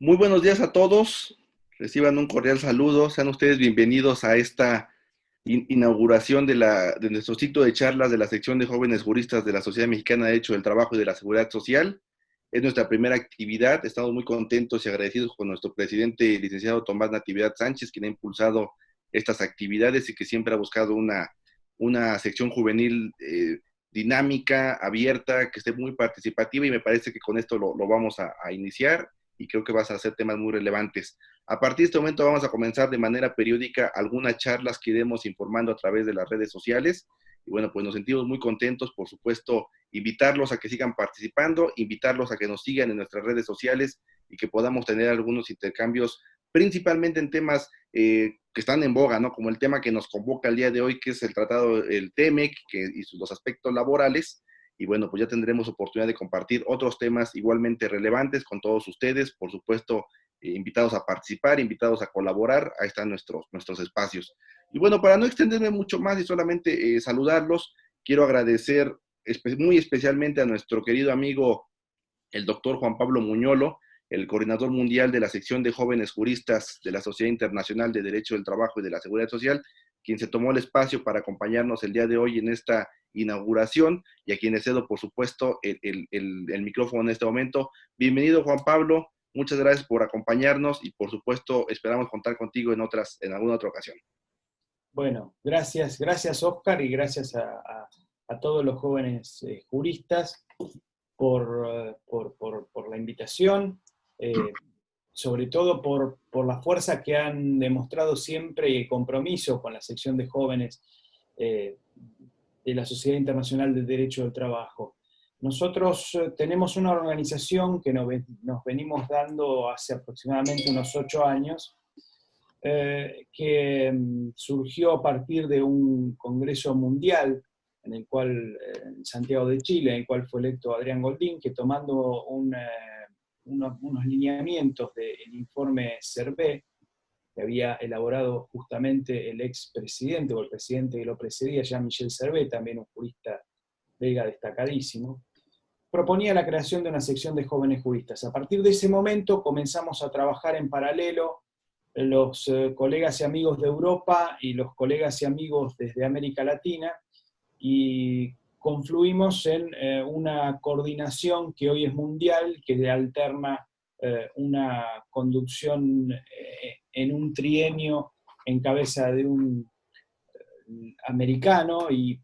Muy buenos días a todos. Reciban un cordial saludo. Sean ustedes bienvenidos a esta inauguración de nuestro ciclo de charlas de la sección de jóvenes juristas de la Sociedad Mexicana de Derecho del Trabajo y de la Seguridad Social. Es nuestra primera actividad. Estamos muy contentos y agradecidos con nuestro presidente, el licenciado Tomás Natividad Sánchez, quien ha impulsado estas actividades y que siempre ha buscado una sección juvenil dinámica, abierta, que esté muy participativa, y me parece que con esto lo vamos a iniciar, y creo que vas a hacer temas muy relevantes. A partir de este momento vamos a comenzar de manera periódica algunas charlas que iremos informando a través de las redes sociales, y bueno, pues nos sentimos muy contentos, por supuesto, invitarlos a que sigan participando, invitarlos a que nos sigan en nuestras redes sociales y que podamos tener algunos intercambios, principalmente en temas que están en boga, ¿no? Como el tema que nos convoca el día de hoy, que es el tratado, el TEMEC, y los aspectos laborales. Y bueno, pues ya tendremos oportunidad de compartir otros temas igualmente relevantes con todos ustedes, por supuesto, invitados a participar, invitados a colaborar. Ahí están nuestros espacios. Y bueno, para no extenderme mucho más y solamente saludarlos, quiero agradecer muy especialmente a nuestro querido amigo, el doctor Juan Pablo Muñolo, el coordinador mundial de la sección de jóvenes juristas de la Sociedad Internacional de Derecho del Trabajo y de la Seguridad Social, quien se tomó el espacio para acompañarnos el día de hoy en esta inauguración, y a quien le cedo, por supuesto, el micrófono en este momento. Bienvenido, Juan Pablo, muchas gracias por acompañarnos, y por supuesto esperamos contar contigo en alguna otra ocasión. Bueno, gracias Oscar, y gracias a todos los jóvenes juristas por la invitación, sobre todo por la fuerza que han demostrado siempre y el compromiso con la sección de jóvenes de la Sociedad Internacional del Derecho del Trabajo. Nosotros tenemos una organización que nos venimos dando hace aproximadamente unos 8 años, que surgió a partir de un congreso mundial en el cual, en Santiago de Chile, en el cual fue electo Adrián Goldín, que tomando unos lineamientos del informe CERVE, que había elaborado justamente el expresidente, o el presidente que lo precedía, Jean-Michel Servet, también un jurista belga destacadísimo, proponía la creación de una sección de jóvenes juristas. A partir de ese momento comenzamos a trabajar en paralelo los colegas y amigos de Europa y los colegas y amigos desde América Latina, y confluimos en una coordinación que hoy es mundial, que alterna una conducción en un trienio en cabeza de un americano, y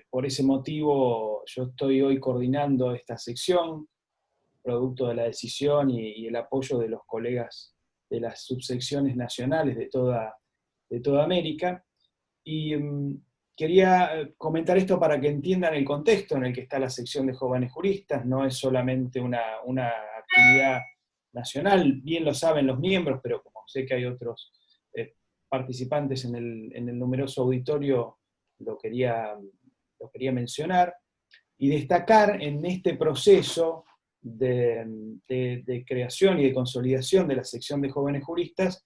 por ese motivo yo estoy hoy coordinando esta sección, producto de la decisión y el apoyo de los colegas de las subsecciones nacionales de toda América. Y quería comentar esto para que entiendan el contexto en el que está la sección de jóvenes juristas. No es solamente una actividad nacional, bien lo saben los miembros, pero como sé que hay otros participantes en el numeroso auditorio, lo quería mencionar y destacar en este proceso de creación y de consolidación de la sección de jóvenes juristas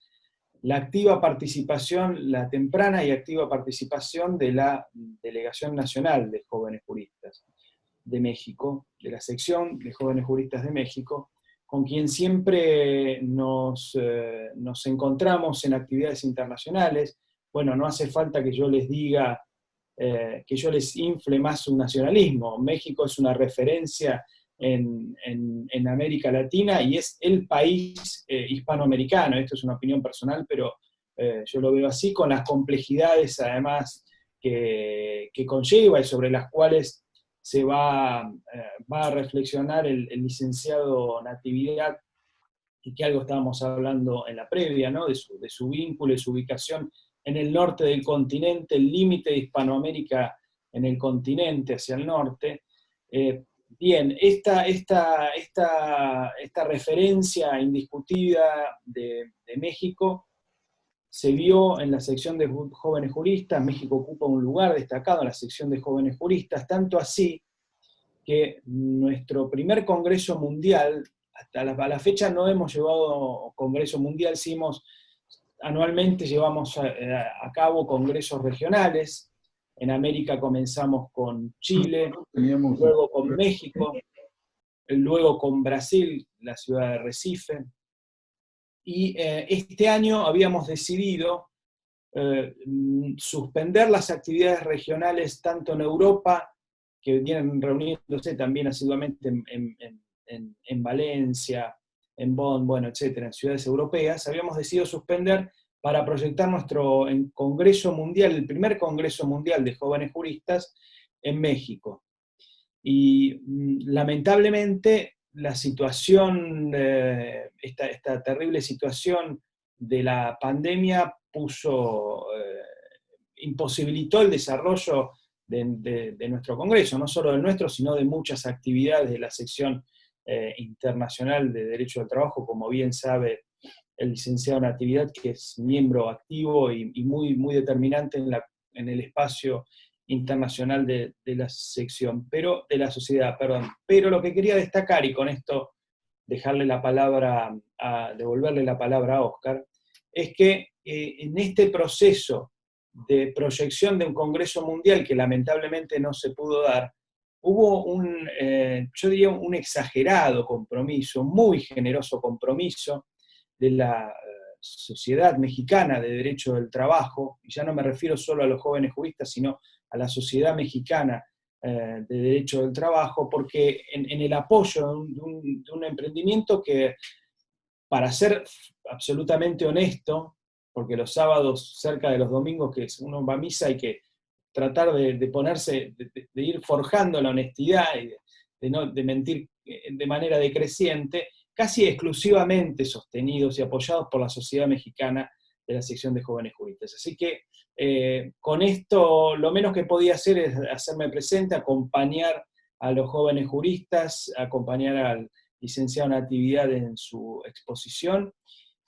la activa participación, la temprana y activa participación de la Delegación Nacional de Jóvenes Juristas de México, de la sección de Jóvenes Juristas de México, con quien siempre nos encontramos en actividades internacionales. Bueno, no hace falta que yo les diga, que yo les infle más su nacionalismo. México es una referencia en América Latina y es el país hispanoamericano. Esto es una opinión personal, pero yo lo veo así, con las complejidades además que conlleva y sobre las cuales se va a reflexionar el licenciado Natividad, y que algo estábamos hablando en la previa, ¿no? de su vínculo y su ubicación en el norte del continente, el límite de Hispanoamérica en el continente hacia el norte. Bien, esta referencia indiscutida de México se vio en la sección de jóvenes juristas. México ocupa un lugar destacado en la sección de jóvenes juristas, tanto así que nuestro primer congreso mundial, hasta la fecha no hemos llevado congreso mundial, anualmente llevamos a cabo congresos regionales. En América comenzamos con Chile, luego con México, luego con Brasil, la ciudad de Recife, Y este año habíamos decidido suspender las actividades regionales tanto en Europa, que vienen reuniéndose también asiduamente en Valencia, en Bonn, bueno, etcétera, en ciudades europeas. Habíamos decidido suspender para proyectar nuestro Congreso Mundial, el primer Congreso Mundial de Jóvenes Juristas en México. Y lamentablemente la situación, esta terrible situación de la pandemia imposibilitó el desarrollo de nuestro Congreso, no solo del nuestro, sino de muchas actividades de la sección internacional de Derecho del Trabajo, como bien sabe el licenciado Natividad, que es miembro activo y muy, muy determinante en el espacio internacional de la sección, pero de la sociedad, perdón. Pero lo que quería destacar, y con esto devolverle la palabra a Óscar, es que en este proceso de proyección de un Congreso Mundial que lamentablemente no se pudo dar, hubo yo diría, un exagerado compromiso, muy generoso compromiso de la sociedad mexicana de derecho del trabajo, y ya no me refiero solo a los jóvenes juristas, sino a la sociedad mexicana de derecho del trabajo, porque en el apoyo de un emprendimiento que, para ser absolutamente honesto, porque los sábados cerca de los domingos que uno va a misa hay que tratar de ponerse, de ir forjando la honestidad y de mentir de manera decreciente, casi exclusivamente sostenidos y apoyados por la Sociedad Mexicana de la sección de jóvenes juristas. Así que con esto lo menos que podía hacer es hacerme presente, acompañar a los jóvenes juristas, acompañar al licenciado Natividad en su exposición,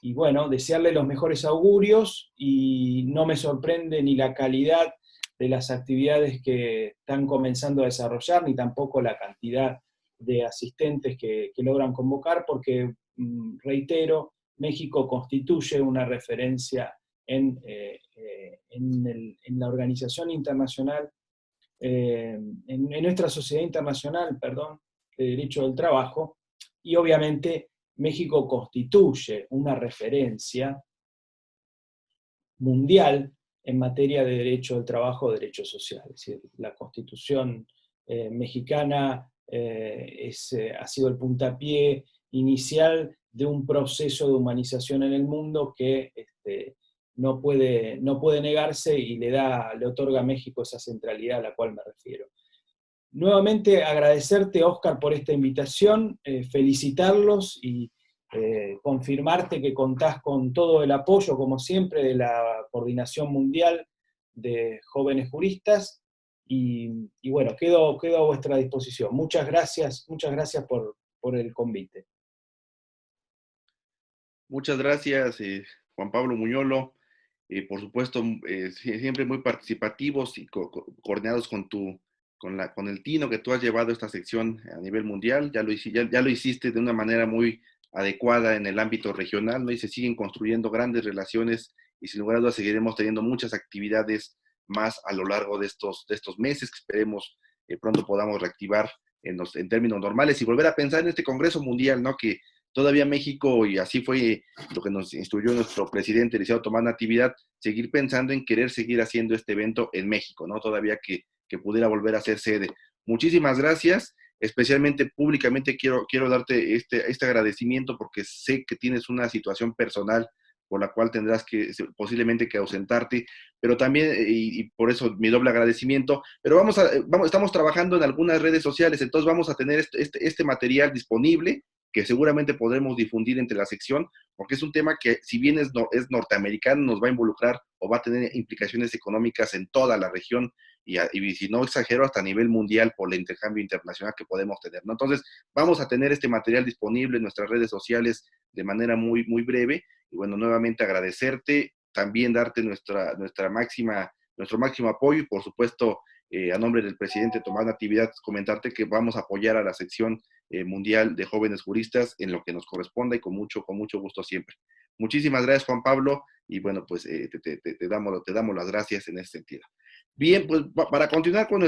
y bueno, desearle los mejores augurios, y no me sorprende ni la calidad de las actividades que están comenzando a desarrollar, ni tampoco la cantidad de asistentes que logran convocar, porque, reitero, México constituye una referencia en la organización internacional, en nuestra sociedad internacional, perdón, de derecho del trabajo, y obviamente México constituye una referencia mundial en materia de derecho del trabajo, derecho social. Es decir, la Constitución mexicana ha sido el puntapié inicial de un proceso de humanización en el mundo que no puede negarse, y le otorga a México esa centralidad a la cual me refiero. Nuevamente agradecerte, Óscar, por esta invitación, felicitarlos y confirmarte que contás con todo el apoyo, como siempre, de la Coordinación Mundial de Jóvenes Juristas, y bueno, quedo a vuestra disposición. Muchas gracias por el convite. Muchas gracias, Juan Pablo Muñolo. Por supuesto, siempre muy participativos y coordinados con el tino que tú has llevado esta sección a nivel mundial. Ya lo hiciste de una manera muy adecuada en el ámbito regional, ¿no? Y se siguen construyendo grandes relaciones, y sin lugar a dudas seguiremos teniendo muchas actividades más a lo largo de estos meses, que esperemos pronto podamos reactivar en términos normales y volver a pensar en este Congreso Mundial, ¿no? Que todavía México, y así fue lo que nos instruyó nuestro presidente, licenciado Tomás Natividad, seguir pensando en querer seguir haciendo este evento en México, ¿no? Todavía que pudiera volver a ser sede. Muchísimas gracias, especialmente públicamente quiero darte este agradecimiento, porque sé que tienes una situación personal por la cual tendrás posiblemente que ausentarte, pero también, y por eso mi doble agradecimiento, pero estamos trabajando en algunas redes sociales, entonces vamos a tener este material disponible, que seguramente podremos difundir entre la sección, porque es un tema que, si bien es norteamericano, nos va a involucrar o va a tener implicaciones económicas en toda la región, y si no exagero, hasta a nivel mundial por el intercambio internacional que podemos tener, ¿no? Entonces, vamos a tener este material disponible en nuestras redes sociales de manera muy, muy breve, y bueno, nuevamente agradecerte, también darte nuestro máximo apoyo, y por supuesto, a nombre del presidente Tomás Natividad, comentarte que vamos a apoyar a la sección mundial de jóvenes juristas en lo que nos corresponda, y con mucho gusto siempre. Muchísimas gracias, Juan Pablo, y bueno, pues te damos las gracias en ese sentido. Bien, pues para continuar con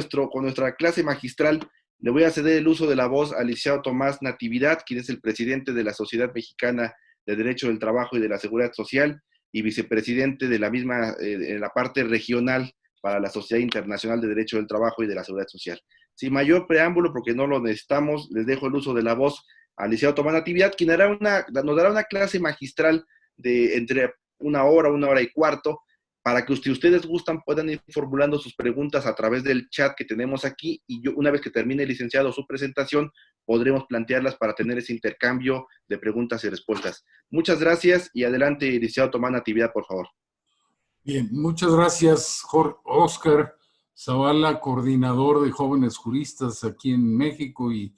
nuestra clase magistral, le voy a ceder el uso de la voz al licenciado Tomás Natividad, quien es el presidente de la Sociedad Mexicana de Derecho del Trabajo y de la Seguridad Social y vicepresidente de la misma, en la parte regional para la Sociedad Internacional de Derecho del Trabajo y de la Seguridad Social. Sin mayor preámbulo, porque no lo necesitamos, les dejo el uso de la voz al licenciado Tomás Natividad, quien nos dará una clase magistral de entre una hora y cuarto, para que si ustedes gustan puedan ir formulando sus preguntas a través del chat que tenemos aquí, y yo, una vez que termine el licenciado su presentación, podremos plantearlas para tener ese intercambio de preguntas y respuestas. Muchas gracias y adelante, licenciado Tomás Natividad, por favor. Bien, muchas gracias, Óscar Zavala, coordinador de jóvenes juristas aquí en México y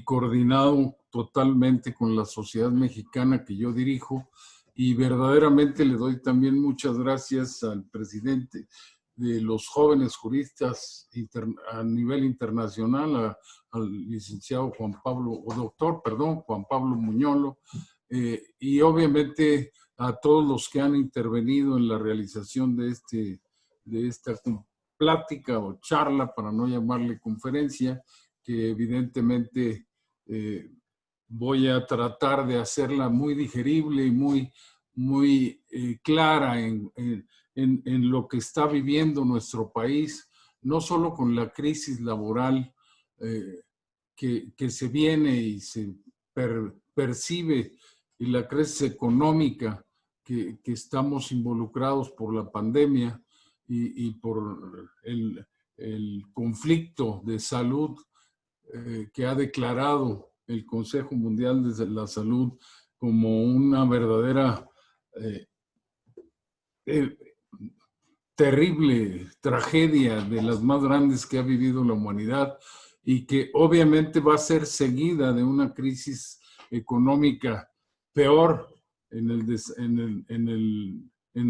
coordinado totalmente con la sociedad mexicana que yo dirijo. Y verdaderamente le doy también muchas gracias al presidente de los jóvenes juristas a nivel internacional, al licenciado Juan Pablo Muñolo, y obviamente a todos los que han intervenido en la realización de esta plática o charla, para no llamarle conferencia, que evidentemente voy a tratar de hacerla muy digerible y muy clara en lo que está viviendo nuestro país, no solo con la crisis laboral que se viene y se percibe, y la crisis económica que estamos involucrados por la pandemia y por el conflicto de salud que ha declarado el Consejo Mundial de la Salud como una verdadera terrible tragedia, de las más grandes que ha vivido la humanidad, y que obviamente va a ser seguida de una crisis económica peor en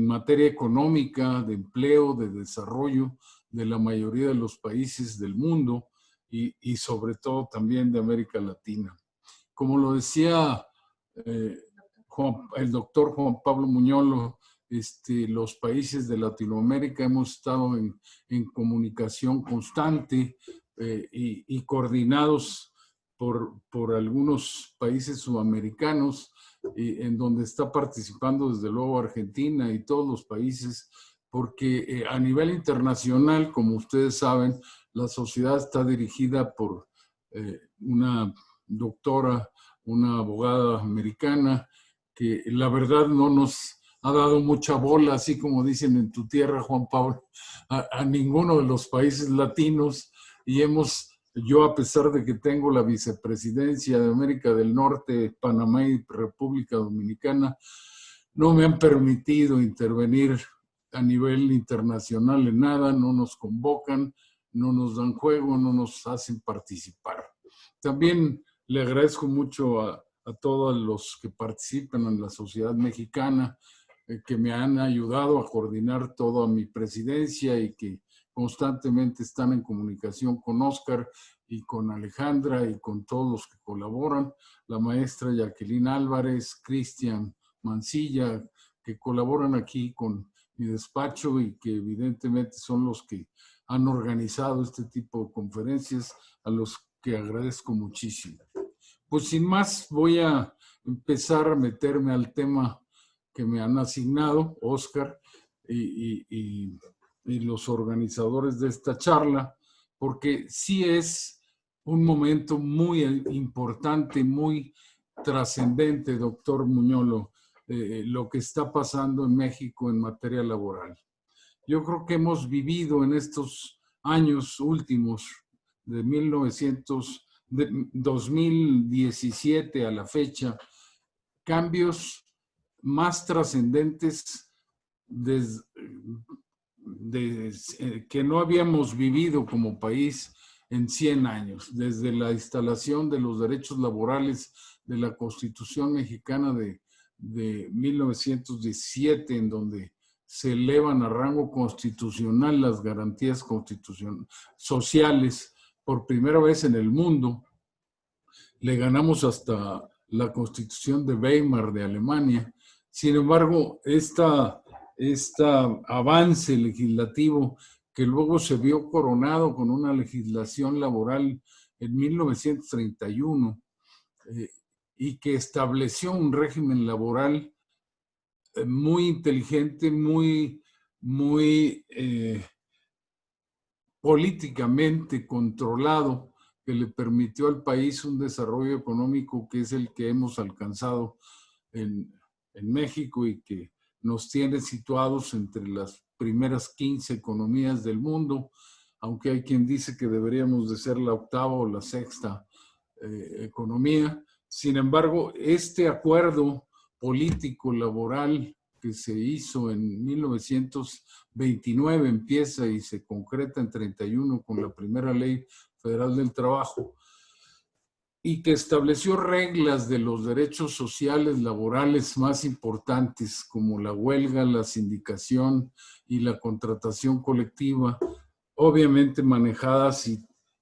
materia económica, de empleo, de desarrollo de la mayoría de los países del mundo y sobre todo también de América Latina. Como lo decía el doctor Juan Pablo Muñolo, los países de Latinoamérica hemos estado en comunicación constante y coordinados por algunos países sudamericanos, en donde está participando desde luego Argentina y todos los países, porque a nivel internacional, como ustedes saben, la sociedad está dirigida por una doctora, una abogada americana, que la verdad no nos ha dado mucha bola, así como dicen en tu tierra, Juan Pablo, a ninguno de los países latinos, y yo, a pesar de que tengo la vicepresidencia de América del Norte, Panamá y República Dominicana, no me han permitido intervenir a nivel internacional en nada, no nos convocan, no nos dan juego, no nos hacen participar. También le agradezco mucho a todos los que participan en la sociedad mexicana, que me han ayudado a coordinar toda mi presidencia y que constantemente están en comunicación con Óscar y con Alejandra y con todos los que colaboran, la maestra Jacqueline Álvarez, Cristian Mancilla, que colaboran aquí con mi despacho y que evidentemente son los que han organizado este tipo de conferencias, a los que agradezco muchísimo. Pues sin más, voy a empezar a meterme al tema que me han asignado, Óscar y los organizadores de esta charla, porque sí es un momento muy importante, muy trascendente, doctor Muñolo, lo que está pasando en México en materia laboral. Yo creo que hemos vivido en estos años últimos, de 2017 a la fecha, cambios más trascendentes que no habíamos vivido como país en 100 años, desde la instalación de los derechos laborales de la Constitución Mexicana de 1917, en donde se elevan a rango constitucional las garantías sociales por primera vez en el mundo. Le ganamos hasta la Constitución de Weimar de Alemania. Sin embargo, este avance legislativo, que luego se vio coronado con una legislación laboral en 1931, y que estableció un régimen laboral muy inteligente, muy políticamente controlado, que le permitió al país un desarrollo económico que es el que hemos alcanzado en México y que nos tiene situados entre las primeras 15 economías del mundo, aunque hay quien dice que deberíamos de ser la octava o la sexta economía. Sin embargo, este acuerdo político laboral que se hizo en 1929 empieza y se concreta en 31 con la primera ley federal del trabajo, y que estableció reglas de los derechos sociales laborales más importantes, como la huelga, la sindicación y la contratación colectiva, obviamente manejadas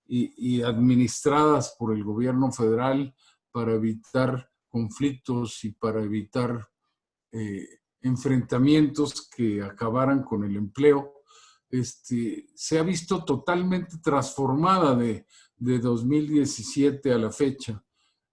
y administradas por el gobierno federal para evitar conflictos y para evitar enfrentamientos que acabaran con el empleo. Se ha visto totalmente transformada de 2017 a la fecha.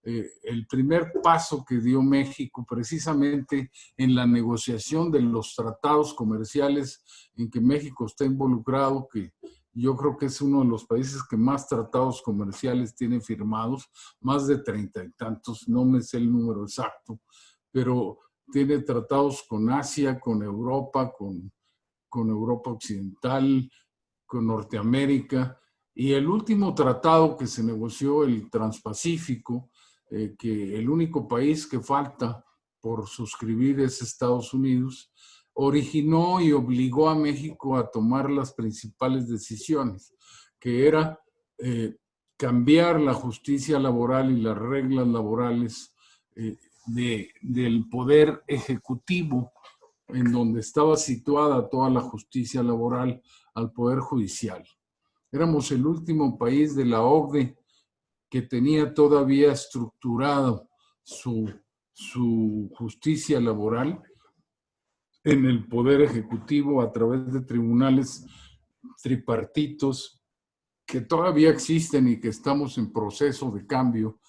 El primer paso que dio México precisamente en la negociación de los tratados comerciales en que México está involucrado, que yo creo que es uno de los países que más tratados comerciales tiene firmados, más de 30 y tantos, no me sé el número exacto, pero tiene tratados con Asia, con Europa, con Europa Occidental, con Norteamérica, y el último tratado que se negoció, el Transpacífico, que el único país que falta por suscribir es Estados Unidos, originó y obligó a México a tomar las principales decisiones, que era cambiar la justicia laboral y las reglas laborales del poder ejecutivo, en donde estaba situada toda la justicia laboral, al poder judicial. Éramos el último país de la OCDE que tenía todavía estructurado su justicia laboral en el poder ejecutivo a través de tribunales tripartitos que todavía existen y que estamos en proceso de cambio.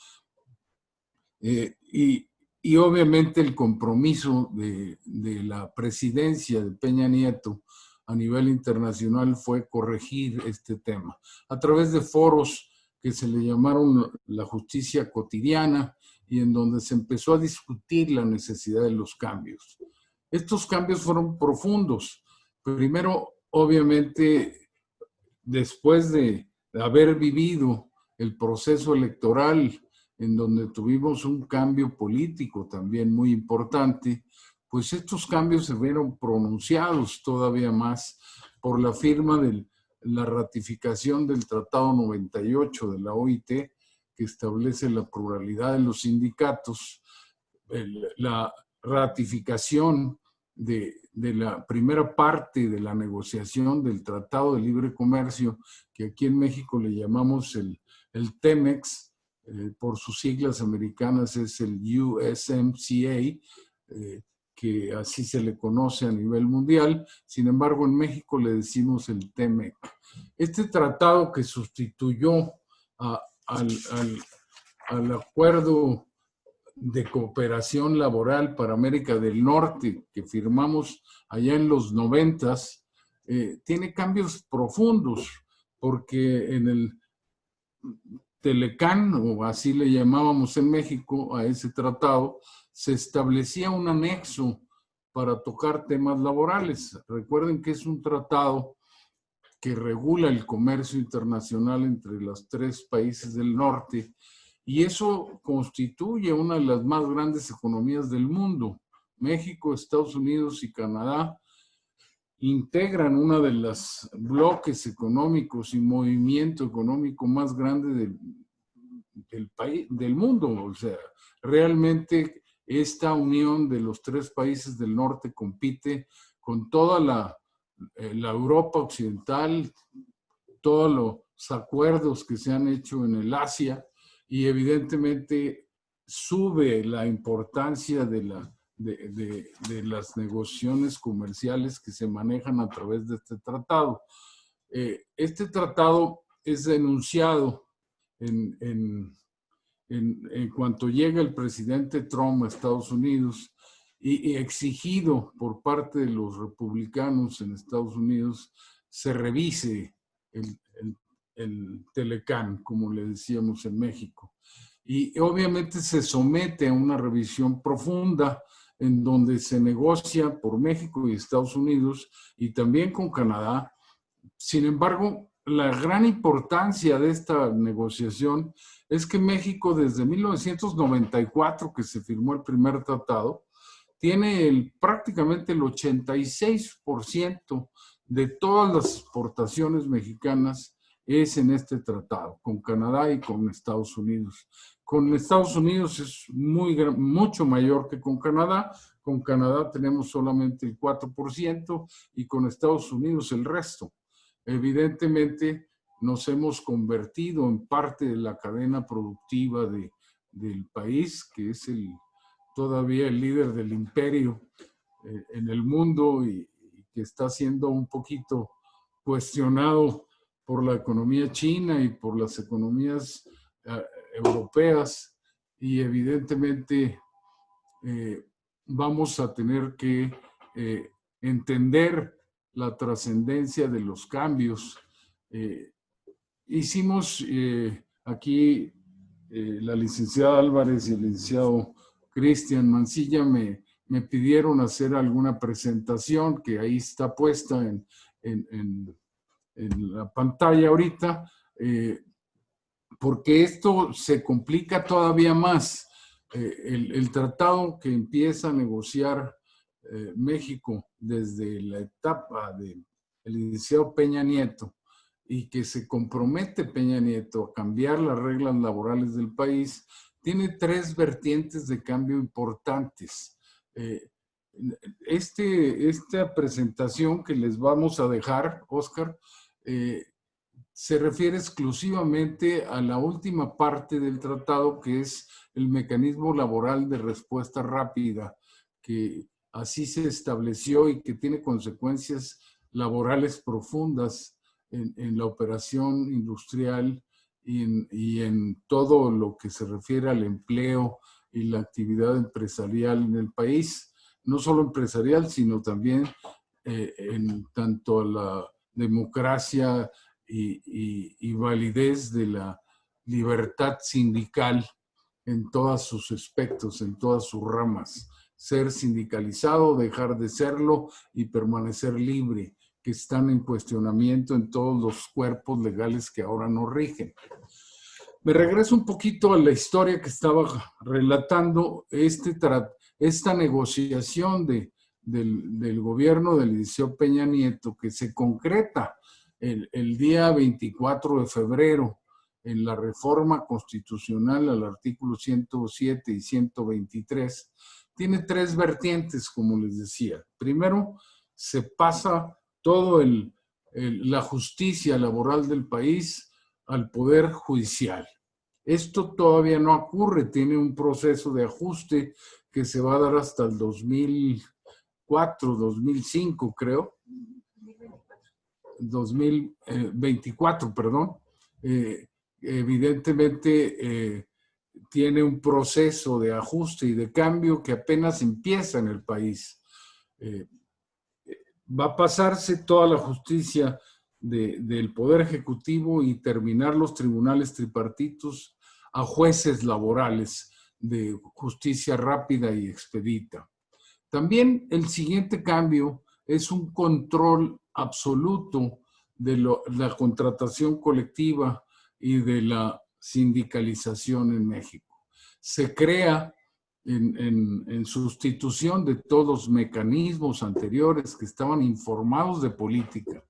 Y obviamente el compromiso de la presidencia de Peña Nieto a nivel internacional fue corregir este tema a través de foros que se le llamaron la justicia cotidiana y en donde se empezó a discutir la necesidad de los cambios. Estos cambios fueron profundos. Primero, obviamente, después de haber vivido el proceso electoral en donde tuvimos un cambio político también muy importante, pues estos cambios se vieron pronunciados todavía más por la firma de la ratificación del Tratado 98 de la OIT, que establece la pluralidad de los sindicatos, la ratificación de la primera parte de la negociación del Tratado de Libre Comercio, que aquí en México le llamamos el TEMEX, por sus siglas americanas es el USMCA, que así se le conoce a nivel mundial. Sin embargo, en México le decimos el TEMEC. Este tratado que sustituyó al acuerdo de cooperación laboral para América del Norte que firmamos allá en los 90s, tiene cambios profundos, porque en el Telecán, o así le llamábamos en México a ese tratado, se establecía un anexo para tocar temas laborales. Recuerden que es un tratado que regula el comercio internacional entre los 3 países del norte, y eso constituye una de las más grandes economías del mundo. México, Estados Unidos y Canadá integran uno de los bloques económicos y movimiento económico más grande del país, del mundo. O sea, realmente esta unión de los 3 países del norte compite con toda la Europa occidental, todos los acuerdos que se han hecho en el Asia, y evidentemente sube la importancia de las negociaciones comerciales que se manejan a través de este tratado. Este tratado es denunciado en en cuanto llega el presidente Trump a Estados Unidos y exigido por parte de los republicanos en Estados Unidos, se revise el Telecán, como le decíamos en México. Y obviamente se somete a una revisión profunda en donde se negocia por México y Estados Unidos y también con Canadá. Sin embargo, la gran importancia de esta negociación es que México desde 1994, que se firmó el primer tratado, tiene prácticamente el 86% de todas las exportaciones mexicanas es en este tratado, con Canadá y con Estados Unidos. Con Estados Unidos es mucho mayor que con Canadá. Con Canadá tenemos solamente el 4% y con Estados Unidos el resto. Evidentemente nos hemos convertido en parte de la cadena productiva del país, que es todavía el líder del imperio en el mundo y que está siendo un poquito cuestionado por la economía china y por las economías europeas, y evidentemente vamos a tener que entender la trascendencia de los cambios. Hicimos aquí la licenciada Álvarez y el licenciado Cristian Mancilla me pidieron hacer alguna presentación que ahí está puesta en la pantalla ahorita, porque esto se complica todavía más. El tratado que empieza a negociar México desde la etapa del licenciado Peña Nieto y que se compromete Peña Nieto a cambiar las reglas laborales del país, tiene 3 vertientes de cambio importantes. Esta presentación que les vamos a dejar, Oscar, se refiere exclusivamente a la última parte del tratado, que es el mecanismo laboral de respuesta rápida, que así se estableció y que tiene consecuencias laborales profundas en la operación industrial y en todo lo que se refiere al empleo y la actividad empresarial en el país. No solo empresarial, sino también en tanto a la democracia y validez de la libertad sindical en todos sus aspectos, en todas sus ramas. Ser sindicalizado, dejar de serlo y permanecer libre, que están en cuestionamiento en todos los cuerpos legales que ahora nos rigen. Me regreso un poquito a la historia que estaba relatando, esta negociación del gobierno del licenciado Peña Nieto, que se concreta el día 24 de febrero en la reforma constitucional al artículo 107 y 123, tiene 3 vertientes, como les decía. Primero, se pasa toda la justicia laboral del país al Poder Judicial. Esto todavía no ocurre, tiene un proceso de ajuste que se va a dar hasta el 2004, 2005, creo. 2024, perdón. Evidentemente tiene un proceso de ajuste y de cambio que apenas empieza en el país. Va a pasarse toda la justicia del Poder Ejecutivo y terminar los tribunales tripartitos a jueces laborales de justicia rápida y expedita. También el siguiente cambio es un control absoluto de la contratación colectiva y de la sindicalización en México. Se crea en sustitución de todos los mecanismos anteriores que estaban informados de política,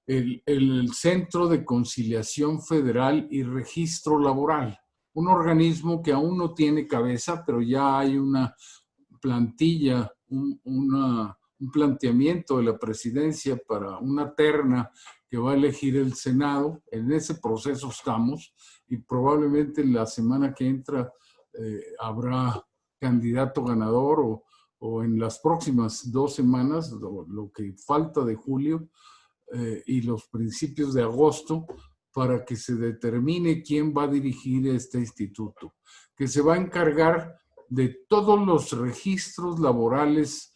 el Centro de Conciliación Federal y Registro Laboral, un organismo que aún no tiene cabeza, pero ya hay una plantilla, un planteamiento de la presidencia para una terna que va a elegir el Senado. En ese proceso estamos y probablemente la semana que entra habrá candidato ganador o en las próximas 2 semanas, lo que falta de julio y los principios de agosto, para que se determine quién va a dirigir este instituto, que se va a encargar de todos los registros laborales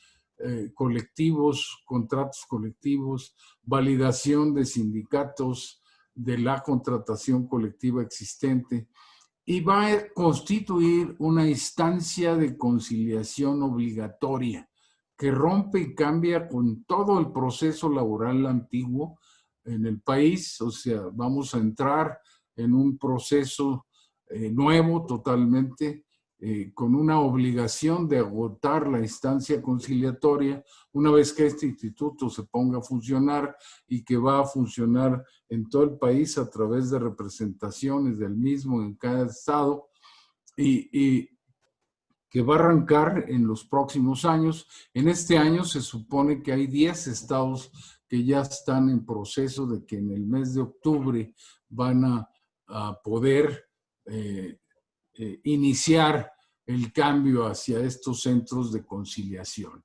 colectivos, contratos colectivos, validación de sindicatos, de la contratación colectiva existente, y va a constituir una instancia de conciliación obligatoria que rompe y cambia con todo el proceso laboral antiguo en el país. O sea, vamos a entrar en un proceso nuevo totalmente, con una obligación de agotar la instancia conciliatoria una vez que este instituto se ponga a funcionar, y que va a funcionar en todo el país a través de representaciones del mismo en cada estado, y que va a arrancar en los próximos años. En este año se supone que hay 10 estados que ya están en proceso de que en el mes de octubre van a poder iniciar el cambio hacia estos centros de conciliación.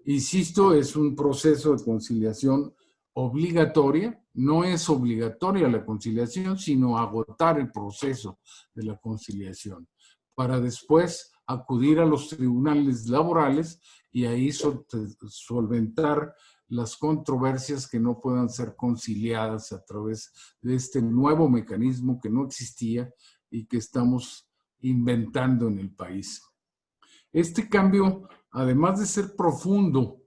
Insisto, es un proceso de conciliación obligatoria. No es obligatoria la conciliación, sino agotar el proceso de la conciliación para después acudir a los tribunales laborales y ahí solventar las controversias que no puedan ser conciliadas a través de este nuevo mecanismo que no existía y que estamos inventando en el país. Este cambio, además de ser profundo,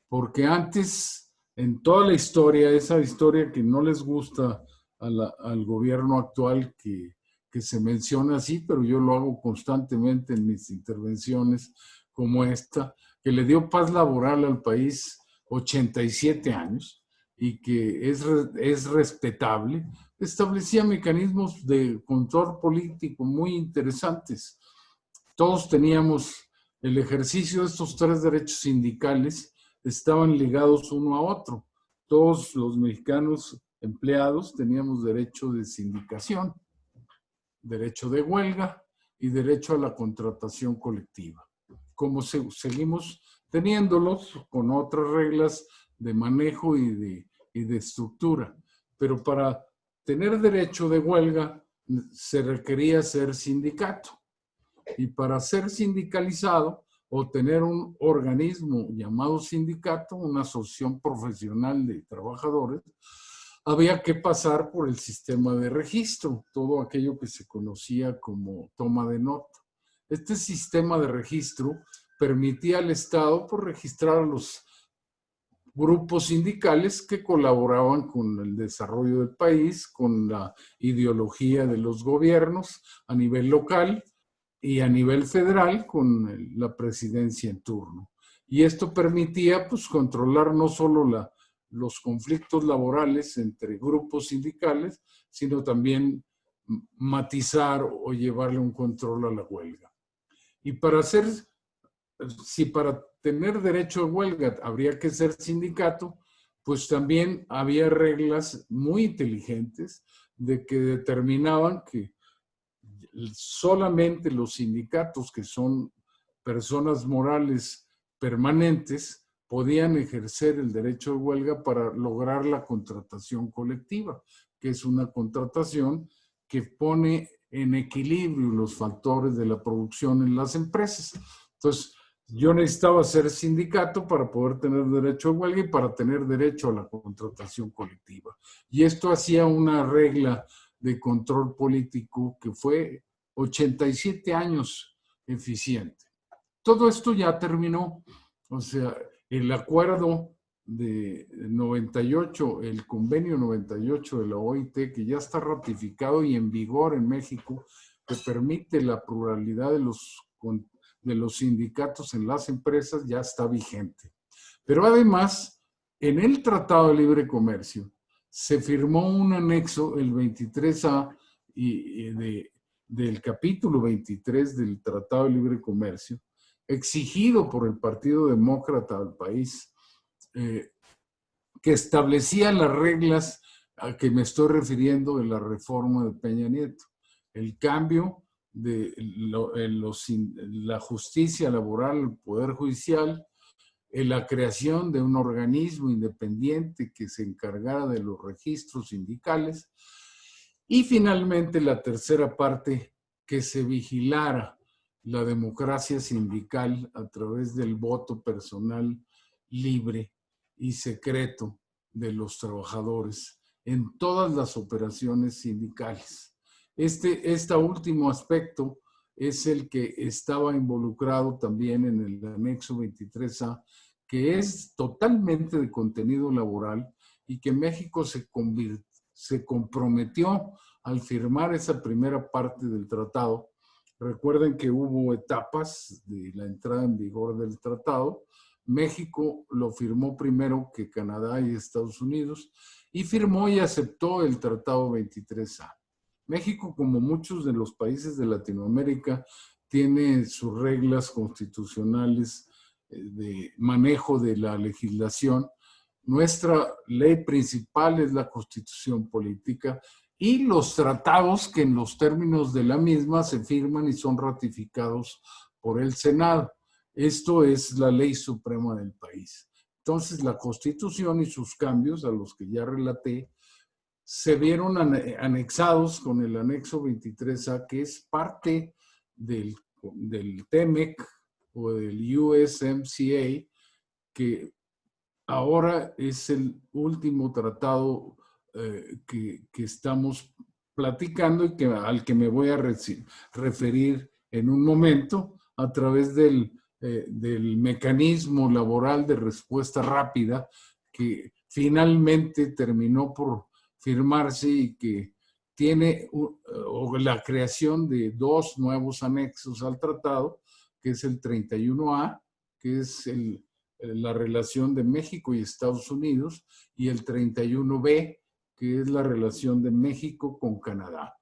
porque antes, en toda la historia, esa historia que no les gusta al gobierno actual que se menciona así, pero yo lo hago constantemente en mis intervenciones como esta, que le dio paz laboral al país 87 años y que es respetable, establecía mecanismos de control político muy interesantes. Todos teníamos el ejercicio de estos 3 derechos sindicales, estaban ligados uno a otro. Todos los mexicanos empleados teníamos derecho de sindicación, derecho de huelga y derecho a la contratación colectiva, como seguimos teniéndolos con otras reglas de manejo y de estructura. Pero para tener derecho de huelga se requería ser sindicato, y para ser sindicalizado o tener un organismo llamado sindicato, una asociación profesional de trabajadores, había que pasar por el sistema de registro, todo aquello que se conocía como toma de nota. Este sistema de registro permitía al Estado registrar a los grupos sindicales que colaboraban con el desarrollo del país, con la ideología de los gobiernos a nivel local y a nivel federal con la presidencia en turno. Y esto permitía controlar no solo los conflictos laborales entre grupos sindicales, sino también matizar o llevarle un control a la huelga. Y para tener derecho a huelga habría que ser sindicato, pues también había reglas muy inteligentes de que determinaban que solamente los sindicatos, que son personas morales permanentes, podían ejercer el derecho de huelga para lograr la contratación colectiva, que es una contratación que pone en equilibrio los factores de la producción en las empresas. Entonces, yo necesitaba ser sindicato para poder tener derecho a huelga y para tener derecho a la contratación colectiva. Y esto hacía una regla de control político que fue 87 años eficiente. Todo esto ya terminó. O sea, el acuerdo de 98, el convenio 98 de la OIT, que ya está ratificado y en vigor en México, que permite la pluralidad de los sindicatos en las empresas, ya está vigente. Pero además, en el Tratado de Libre Comercio, se firmó un anexo, el 23A, del capítulo 23 del Tratado de Libre Comercio, exigido por el Partido Demócrata del país, que establecía las reglas a que me estoy refiriendo de la reforma de Peña Nieto. El cambio de la justicia laboral, el Poder Judicial, la creación de un organismo independiente que se encargara de los registros sindicales Y finalmente la tercera parte, que se vigilara la democracia sindical a través del voto personal libre y secreto de los trabajadores en todas las operaciones sindicales. Este último aspecto es el que estaba involucrado también en el anexo 23A, que es totalmente de contenido laboral y que México se comprometió al firmar esa primera parte del tratado. Recuerden que hubo etapas de la entrada en vigor del tratado. México lo firmó primero que Canadá y Estados Unidos y firmó y aceptó el Tratado 23A. México, como muchos de los países de Latinoamérica, tiene sus reglas constitucionales de manejo de la legislación. Nuestra ley principal es la Constitución Política y los tratados que en los términos de la misma se firman y son ratificados por el Senado. Esto es la ley suprema del país. Entonces, la Constitución y sus cambios, a los que ya relaté, se vieron anexados con el anexo 23A, que es parte del TEMEC o del USMCA, que ahora es el último tratado que estamos platicando y al que me voy a referir en un momento a través del mecanismo laboral de respuesta rápida que finalmente terminó por firmarse y que tiene la creación de 2 nuevos anexos al tratado, que es el 31A, que es la relación de México y Estados Unidos, y el 31B, que es la relación de México con Canadá.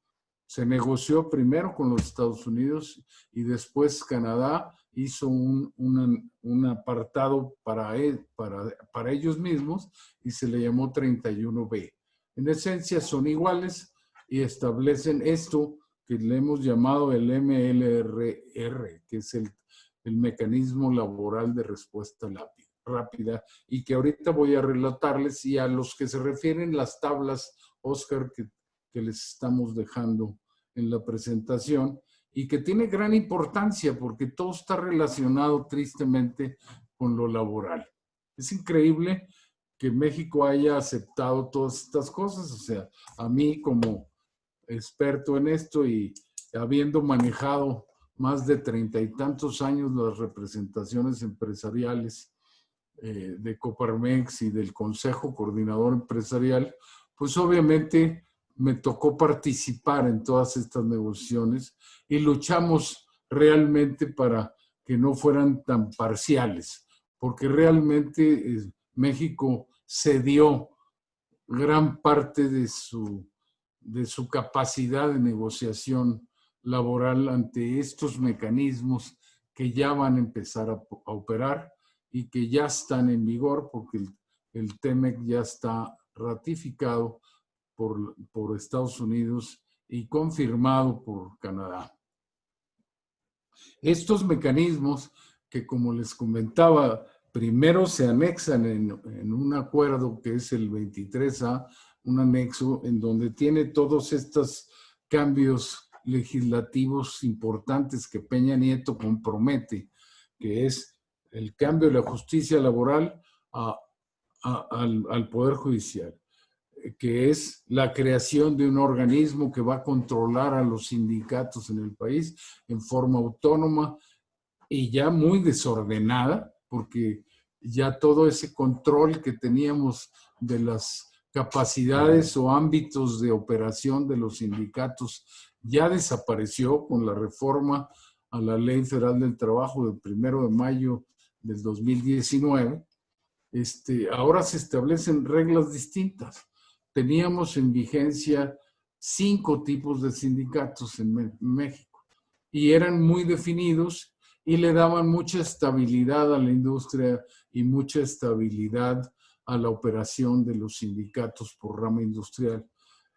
Se negoció primero con los Estados Unidos y después Canadá hizo un apartado para ellos mismos y se le llamó 31B. En esencia son iguales y establecen esto que le hemos llamado el MLRR, que es el mecanismo laboral de respuesta rápida, y que ahorita voy a relatarles, y a los que se refieren las tablas, Oscar, que les estamos dejando en la presentación, y que tiene gran importancia porque todo está relacionado tristemente con lo laboral. Es increíble que México haya aceptado todas estas cosas. O sea, a mí como experto en esto y habiendo manejado más de 30 y tantos años las representaciones empresariales de Coparmex y del Consejo Coordinador Empresarial, pues obviamente me tocó participar en todas estas negociaciones y luchamos realmente para que no fueran tan parciales, porque realmente México cedió gran parte de su capacidad de negociación laboral ante estos mecanismos que ya van a empezar a operar y que ya están en vigor porque el TEMEC ya está ratificado por Estados Unidos y confirmado por Canadá. Estos mecanismos que, como les comentaba, primero se anexan en un acuerdo que es el 23A, un anexo en donde tiene todos estos cambios legislativos importantes que Peña Nieto compromete, que es el cambio de la justicia laboral al Poder Judicial, que es la creación de un organismo que va a controlar a los sindicatos en el país en forma autónoma y ya muy desordenada, porque ya todo ese control que teníamos de las capacidades o ámbitos de operación de los sindicatos ya desapareció con la reforma a la Ley Federal del Trabajo del 1 de mayo del 2019. Ahora se establecen reglas distintas. Teníamos en vigencia 5 tipos de sindicatos en México y eran muy definidos y le daban mucha estabilidad a la industria y mucha estabilidad a la operación de los sindicatos por rama industrial.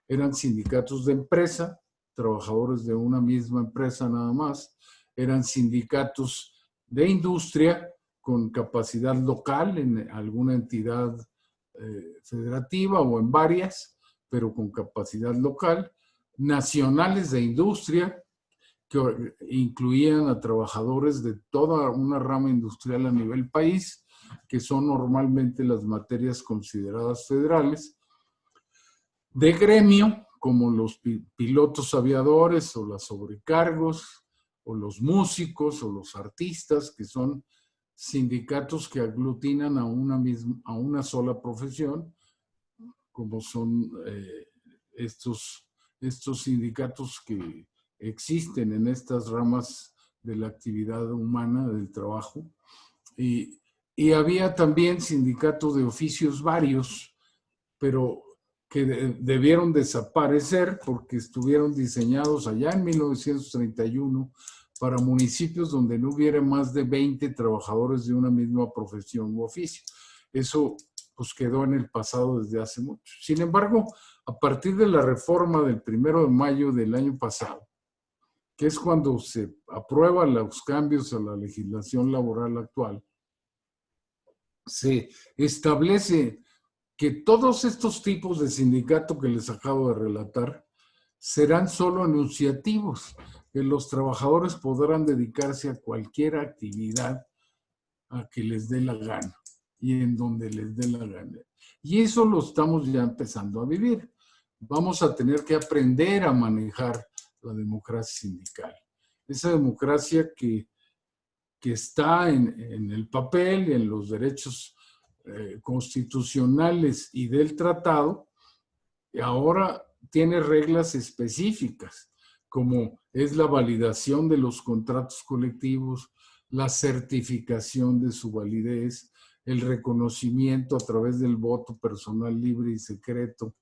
Eran sindicatos de empresa, trabajadores de una misma empresa nada más. Eran sindicatos de industria con capacidad local en alguna entidad federativa o en varias, pero con capacidad local. nacionales de industria, que incluían a trabajadores de toda una rama industrial a nivel país, que son normalmente las materias consideradas federales, de gremio, como los pilotos aviadores o las sobrecargos, o los músicos o los artistas, que son sindicatos que aglutinan a una sola profesión, como son estos sindicatos que existen en estas ramas de la actividad humana, del trabajo. Y había también sindicatos de oficios varios, pero que debieron desaparecer porque estuvieron diseñados allá en 1931 para municipios donde no hubiera más de 20 trabajadores de una misma profesión u oficio. Eso pues quedó en el pasado desde hace mucho. Sin embargo, a partir de la reforma del 1 de mayo del año pasado, que es cuando se aprueban los cambios a la legislación laboral actual, se establece que todos estos tipos de sindicato que les acabo de relatar serán solo enunciativos, que los trabajadores podrán dedicarse a cualquier actividad a que les dé la gana y en donde les dé la gana. Y eso lo estamos ya empezando a vivir. Vamos a tener que aprender a manejar la democracia sindical. Esa democracia que está en el papel y en los derechos constitucionales y del tratado, ahora tiene reglas específicas, como es la validación de los contratos colectivos, la certificación de su validez, el reconocimiento a través del voto personal libre y secreto,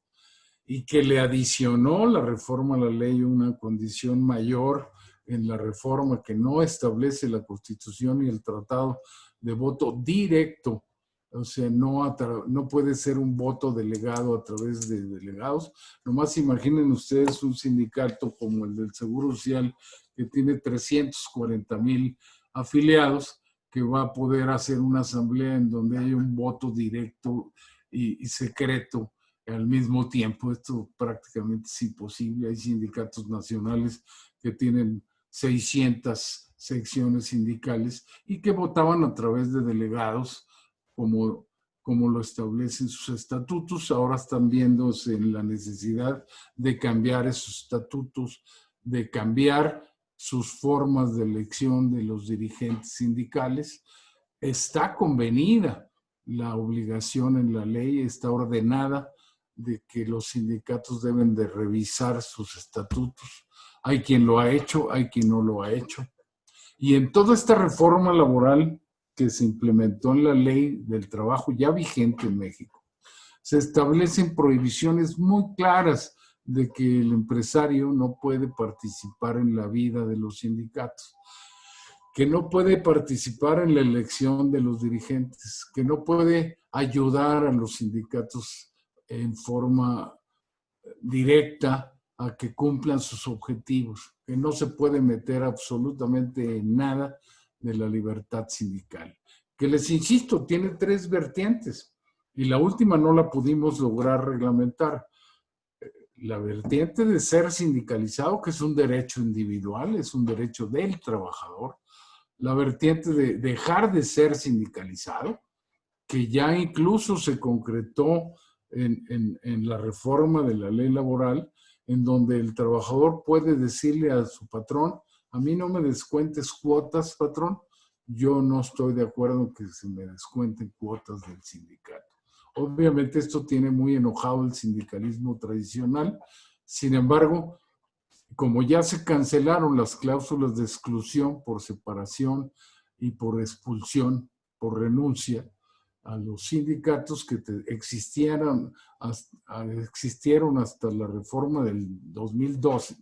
y que le adicionó la reforma a la ley una condición mayor en la reforma que no establece la Constitución y el tratado de voto directo. O sea, no puede ser un voto delegado a través de delegados. Nomás imaginen ustedes un sindicato como el del Seguro Social, que tiene 340,000 afiliados, que va a poder hacer una asamblea en donde hay un voto directo y secreto al mismo tiempo. Esto prácticamente es imposible. Hay sindicatos nacionales que tienen 600 secciones sindicales y que votaban a través de delegados, como lo establecen sus estatutos. Ahora están viéndose en la necesidad de cambiar esos estatutos, de cambiar sus formas de elección de los dirigentes sindicales. Está convenida la obligación en la ley, está ordenada de que los sindicatos deben de revisar sus estatutos. Hay quien lo ha hecho, hay quien no lo ha hecho. Y en toda esta reforma laboral que se implementó en la ley del trabajo ya vigente en México, se establecen prohibiciones muy claras de que el empresario no puede participar en la vida de los sindicatos, que no puede participar en la elección de los dirigentes, que no puede ayudar a los sindicatos en forma directa a que cumplan sus objetivos, que no se puede meter absolutamente en nada de la libertad sindical, que les insisto, tiene 3 vertientes y la última no la pudimos lograr reglamentar. La vertiente de ser sindicalizado, que es un derecho individual, es un derecho del trabajador. La vertiente de dejar de ser sindicalizado, que ya incluso se concretó en la reforma de la ley laboral, en donde el trabajador puede decirle a su patrón: a mí no me descuentes cuotas, patrón, yo no estoy de acuerdo en que se me descuenten cuotas del sindicato. Obviamente esto tiene muy enojado el sindicalismo tradicional. Sin embargo, como ya se cancelaron las cláusulas de exclusión por separación y por expulsión, por renuncia a los sindicatos que existieron hasta la reforma del 2012,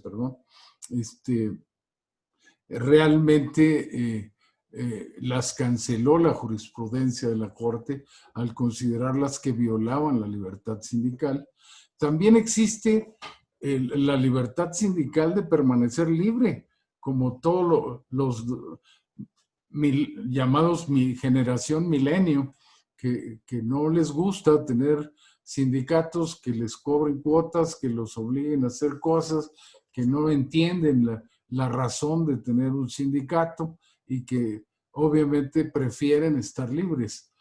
perdón, realmente las canceló la jurisprudencia de la Corte al considerarlas que violaban la libertad sindical. También existe la libertad sindical de permanecer libre, como todos los llamados generación milenio, que no les gusta tener sindicatos que les cobren cuotas, que los obliguen a hacer cosas, que no entienden la razón de tener un sindicato y que obviamente prefieren estar libres.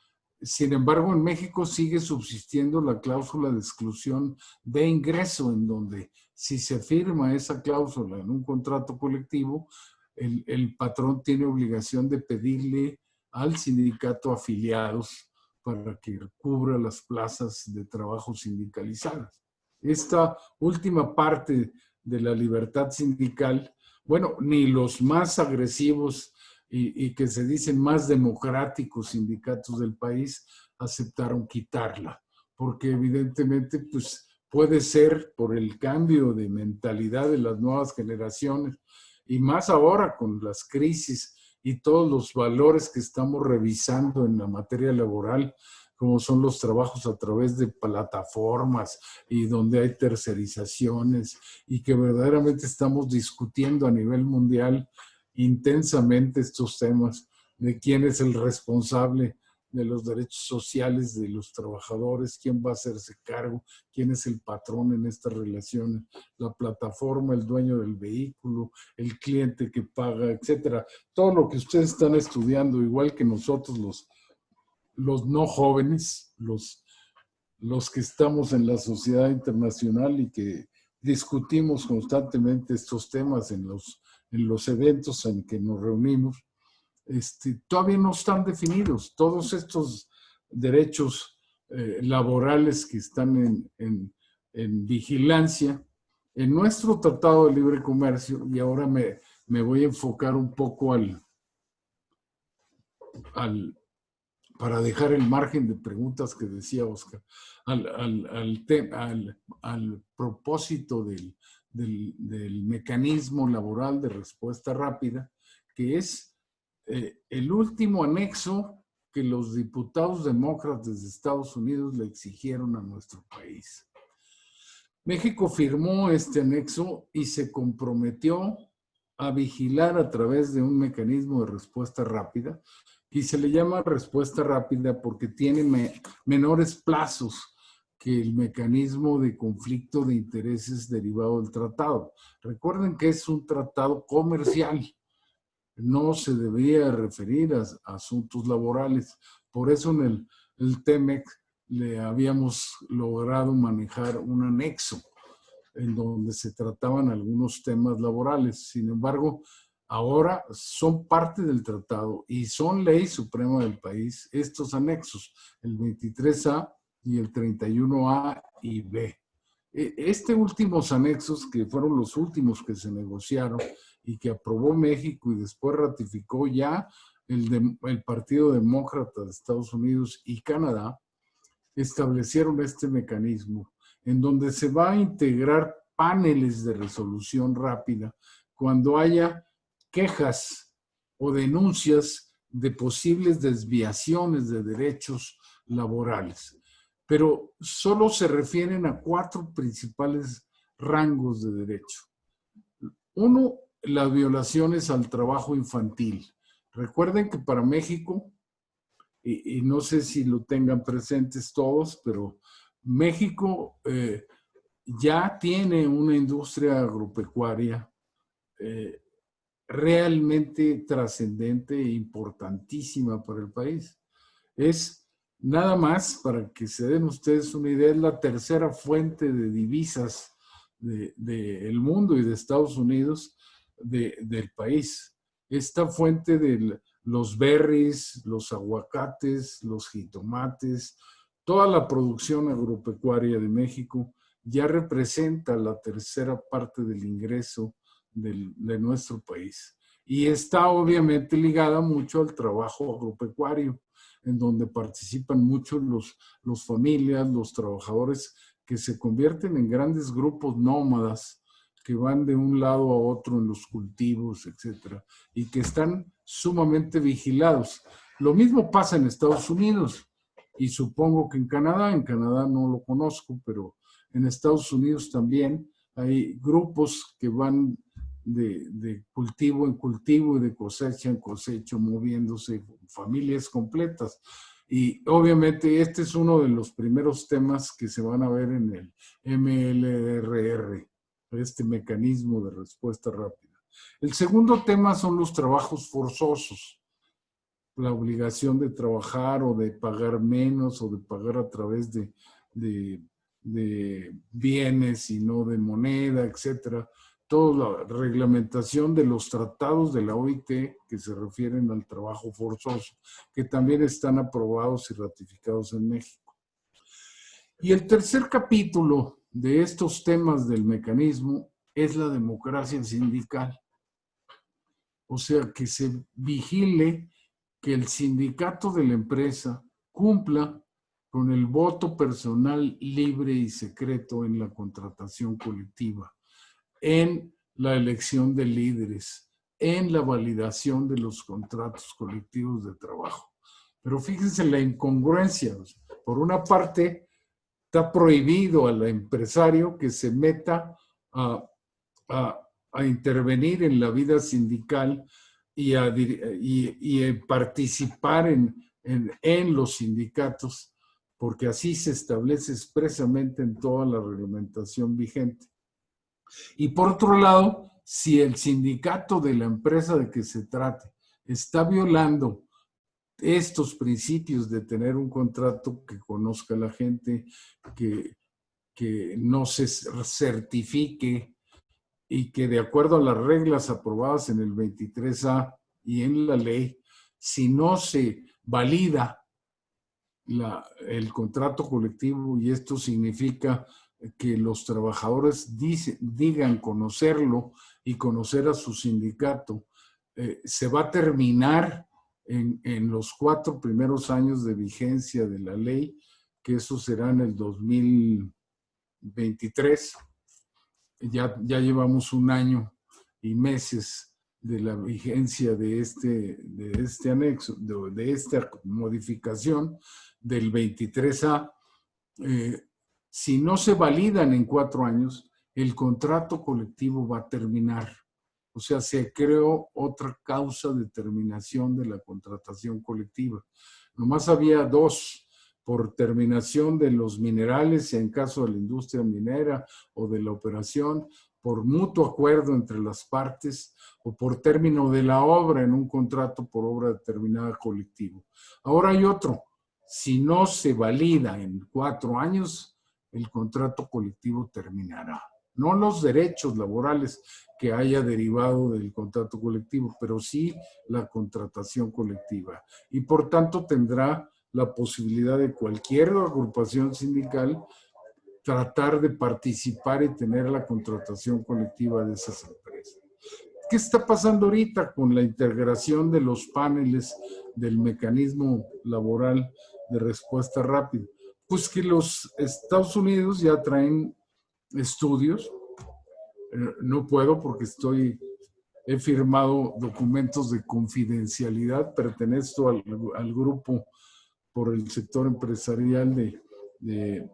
Sin embargo, en México sigue subsistiendo la cláusula de exclusión de ingreso, en donde si se firma esa cláusula en un contrato colectivo, el patrón tiene obligación de pedirle al sindicato afiliados para que cubra las plazas de trabajo sindicalizadas. Esta última parte de la libertad sindical, bueno, ni los más agresivos y que se dicen más democráticos sindicatos del país aceptaron quitarla, porque evidentemente pues, puede ser por el cambio de mentalidad de las nuevas generaciones y más ahora con las crisis y todos los valores que estamos revisando en la materia laboral, como son los trabajos a través de plataformas y donde hay tercerizaciones y que verdaderamente estamos discutiendo a nivel mundial intensamente estos temas de quién es el responsable de los derechos sociales de los trabajadores, quién va a hacerse cargo, quién es el patrón en estas relaciones, la plataforma, el dueño del vehículo, el cliente que paga, etcétera. Todo lo que ustedes están estudiando, igual que nosotros los no jóvenes, los que estamos en la sociedad internacional y que discutimos constantemente estos temas en los eventos en que nos reunimos, todavía no están definidos. Todos estos derechos laborales que están en vigilancia, en nuestro Tratado de Libre Comercio, y ahora me voy a enfocar un poco para dejar el margen de preguntas que decía Oscar, al propósito del mecanismo laboral de respuesta rápida, que es el último anexo que los diputados demócratas de Estados Unidos le exigieron a nuestro país. México firmó este anexo y se comprometió a vigilar a través de un mecanismo de respuesta rápida, y se le llama respuesta rápida porque tiene menores plazos que el mecanismo de conflicto de intereses derivado del tratado. Recuerden que es un tratado comercial, no se debería referir a asuntos laborales. Por eso en el TEMEC le habíamos logrado manejar un anexo en donde se trataban algunos temas laborales. Sin embargo, ahora son parte del tratado y son ley suprema del país estos anexos, el 23A y el 31A y B. Últimos anexos, que fueron los últimos que se negociaron y que aprobó México y después ratificó ya el Partido Demócrata de Estados Unidos y Canadá, establecieron este mecanismo en donde se va a integrar paneles de resolución rápida cuando haya quejas o denuncias de posibles desviaciones de derechos laborales. Pero solo se refieren a 4 principales rangos de derecho. Uno, las violaciones al trabajo infantil. Recuerden que para México, y no sé si lo tengan presentes todos, pero México ya tiene una industria agropecuaria realmente trascendente e importantísima para el país. Es nada más, para que se den ustedes una idea, es la tercera fuente de divisas del mundo y de Estados Unidos del país. Esta fuente de los berries, los aguacates, los jitomates, toda la producción agropecuaria de México ya representa la tercera parte del ingreso de nuestro país. Y está obviamente ligada mucho al trabajo agropecuario, en donde participan mucho los familias, los trabajadores que se convierten en grandes grupos nómadas que van de un lado a otro en los cultivos, etcétera, y que están sumamente vigilados. Lo mismo pasa en Estados Unidos y supongo que en Canadá no lo conozco, pero en Estados Unidos también hay grupos que van de cultivo en cultivo y de cosecha en cosecha, moviéndose, familias completas. Y obviamente este es uno de los primeros temas que se van a ver en el MLRR, este mecanismo de respuesta rápida. El segundo tema son los trabajos forzosos, la obligación de trabajar o de pagar menos o de pagar a través de bienes y no de moneda, etcétera. Toda la reglamentación de los tratados de la OIT que se refieren al trabajo forzoso, que también están aprobados y ratificados en México. Y el tercer capítulo de estos temas del mecanismo es la democracia sindical. O sea, que se vigile que el sindicato de la empresa cumpla con el voto personal libre y secreto en la contratación colectiva, en la elección de líderes, en la validación de los contratos colectivos de trabajo. Pero fíjense la incongruencia. Por una parte, está prohibido al empresario que se meta a intervenir en la vida sindical y participar en los sindicatos, porque así se establece expresamente en toda la reglamentación vigente. Y por otro lado, si el sindicato de la empresa de que se trate está violando estos principios de tener un contrato que conozca a la gente, que no se certifique y que de acuerdo a las reglas aprobadas en el 23A y en la ley, si no se valida el contrato colectivo, y esto significa que los trabajadores digan conocerlo y conocer a su sindicato, se va a terminar en los 4 primeros años de vigencia de la ley, que eso será en el 2023. Ya llevamos 1 año y meses de la vigencia de este anexo, de esta modificación del 23A. Si no se validan en 4 años, el contrato colectivo va a terminar. O sea, se creó otra causa de terminación de la contratación colectiva. Nomás había 2, por terminación de los minerales en caso de la industria minera o de la operación, por mutuo acuerdo entre las partes o por término de la obra en un contrato por obra determinada colectivo. Ahora hay otro. Si no se valida en 4 años, el contrato colectivo terminará. No los derechos laborales que haya derivado del contrato colectivo, pero sí la contratación colectiva. Y por tanto tendrá la posibilidad de cualquier agrupación sindical tratar de participar y tener la contratación colectiva de esas empresas. ¿Qué está pasando ahorita con la integración de los paneles del mecanismo laboral de respuesta rápida? Pues que los Estados Unidos ya traen estudios. No puedo porque he firmado documentos de confidencialidad, pertenezco al grupo por el sector empresarial de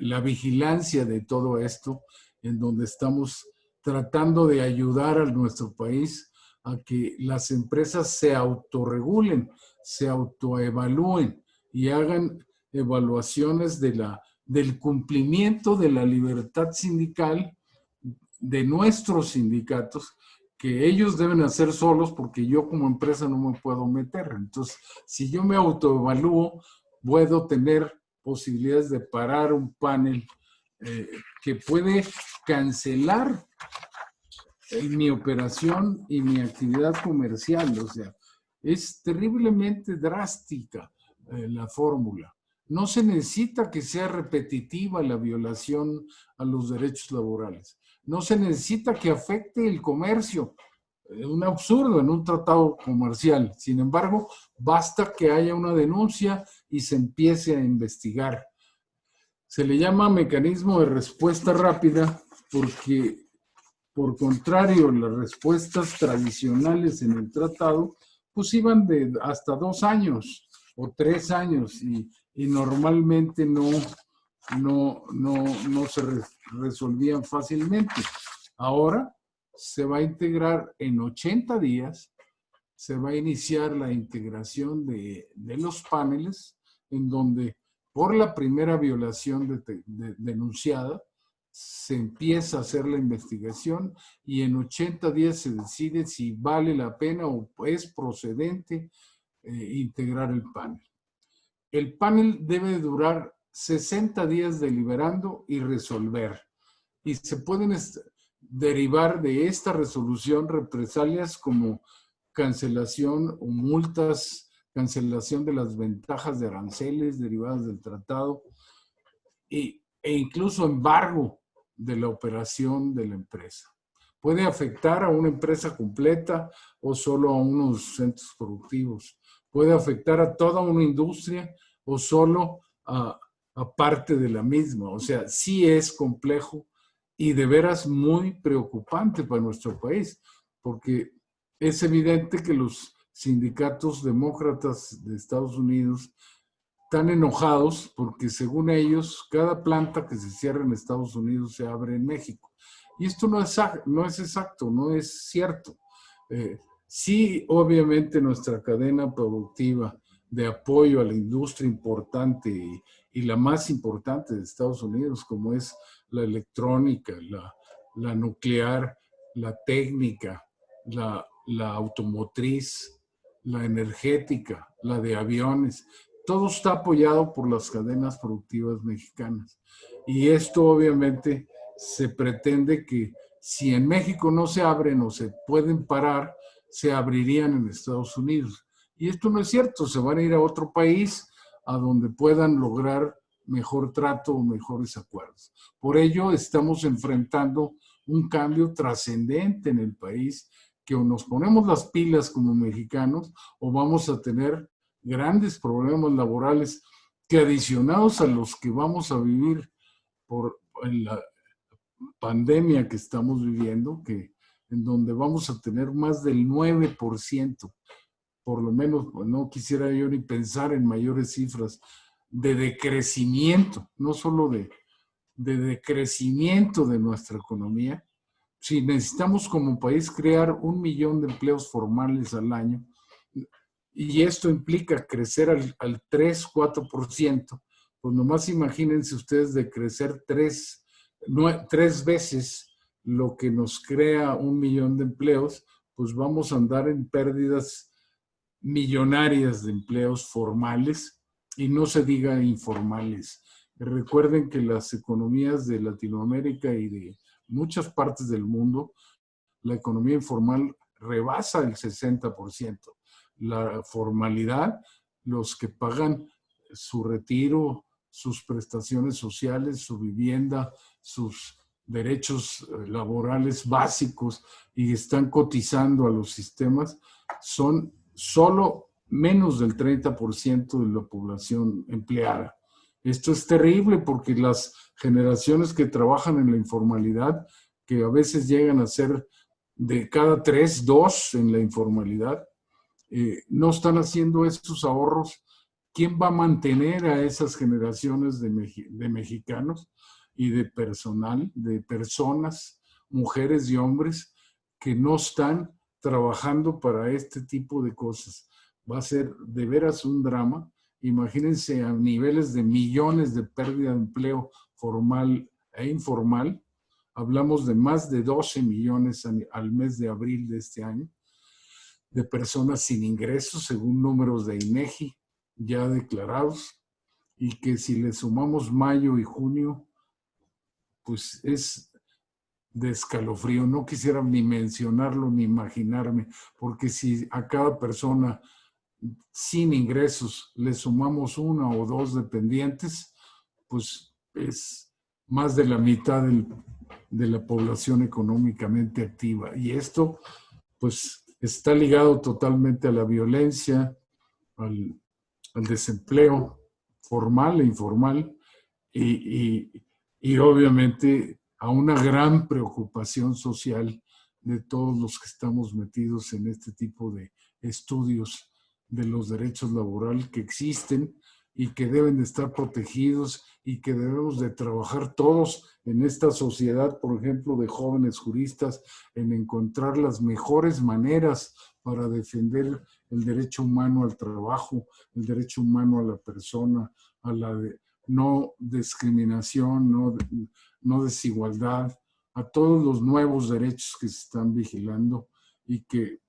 la vigilancia de todo esto, en donde estamos tratando de ayudar a nuestro país a que las empresas se autorregulen, se autoevalúen y hagan evaluaciones del cumplimiento de la libertad sindical de nuestros sindicatos, que ellos deben hacer solos porque yo como empresa no me puedo meter. Entonces, si yo me autoevalúo, puedo tener posibilidades de parar un panel que puede cancelar mi operación y mi actividad comercial. O sea, es terriblemente drástica la fórmula. No se necesita que sea repetitiva la violación a los derechos laborales. No se necesita que afecte el comercio. Un absurdo en un tratado comercial. Sin embargo, basta que haya una denuncia y se empiece a investigar. Se le llama mecanismo de respuesta rápida porque, por contrario, las respuestas tradicionales en el tratado pues iban de hasta 2 años o 3 años y normalmente no se resolvían fácilmente. Ahora se va a integrar en 80 días se va a iniciar la integración de los paneles, en donde por la primera violación denunciada, se empieza a hacer la investigación y en 80 días se decide si vale la pena o es procedente integrar el panel. El panel debe durar 60 días deliberando y resolver. Y se pueden derivar de esta resolución represalias como cancelación o multas, cancelación de las ventajas de aranceles derivadas del tratado e incluso embargo de la operación de la empresa. Puede afectar a una empresa completa o solo a unos centros productivos. Puede afectar a toda una industria o solo a parte de la misma. O sea, sí es complejo y de veras muy preocupante para nuestro país, porque es evidente que los sindicatos demócratas de Estados Unidos están enojados porque, según ellos, cada planta que se cierra en Estados Unidos se abre en México. Y esto no es exacto, no es cierto. Sí, obviamente nuestra cadena productiva de apoyo a la industria importante y la más importante de Estados Unidos, como es la electrónica, la nuclear, la técnica, la automotriz, la energética, la de aviones, todo está apoyado por las cadenas productivas mexicanas. Y esto obviamente se pretende que si en México no se abren o se pueden parar, se abrirían en Estados Unidos. Y esto no es cierto, se van a ir a otro país a donde puedan lograr mejor trato o mejores acuerdos. Por ello estamos enfrentando un cambio trascendente en el país, que o nos ponemos las pilas como mexicanos o vamos a tener grandes problemas laborales que, adicionados a los que vamos a vivir por la pandemia que estamos viviendo, en donde vamos a tener más del 9%, por lo menos, no quisiera yo ni pensar en mayores cifras, de decrecimiento, no solo de decrecimiento de nuestra economía. Si necesitamos como país crear 1 millón de empleos formales al año, y esto implica crecer al 3-4%, pues nomás imagínense ustedes de crecer tres veces lo que nos crea 1 millón de empleos, pues vamos a andar en pérdidas millonarias de empleos formales y no se diga informales. Recuerden que las economías de Latinoamérica y de muchas partes del mundo, la economía informal rebasa el 60%. La formalidad, los que pagan su retiro, sus prestaciones sociales, su vivienda, sus derechos laborales básicos y están cotizando a los sistemas, son solo menos del 30% de la población empleada. Esto es terrible porque las generaciones que trabajan en la informalidad, que a veces llegan a ser de cada 3, 2 en la informalidad, no están haciendo estos ahorros. ¿Quién va a mantener a esas generaciones de mexicanos y de personal, de personas, mujeres y hombres que no están trabajando para este tipo de cosas? Va a ser de veras un drama. Imagínense a niveles de millones de pérdida de empleo formal e informal. Hablamos de más de 12 millones al mes de abril de este año, de personas sin ingresos, según números de INEGI ya declarados, y que si le sumamos mayo y junio, pues es de escalofrío. No quisiera ni mencionarlo ni imaginarme, porque si a cada persona sin ingresos le sumamos 1 o 2 dependientes, pues es más de la mitad de la población económicamente activa. Y esto, pues, está ligado totalmente a la violencia, al desempleo formal e informal y obviamente a una gran preocupación social de todos los que estamos metidos en este tipo de estudios de los derechos laborales que existen y que deben de estar protegidos y que debemos de trabajar todos en esta sociedad, por ejemplo, de jóvenes juristas, en encontrar las mejores maneras para defender el derecho humano al trabajo, el derecho humano a la persona, a la no discriminación, no desigualdad, a todos los nuevos derechos que se están vigilando y que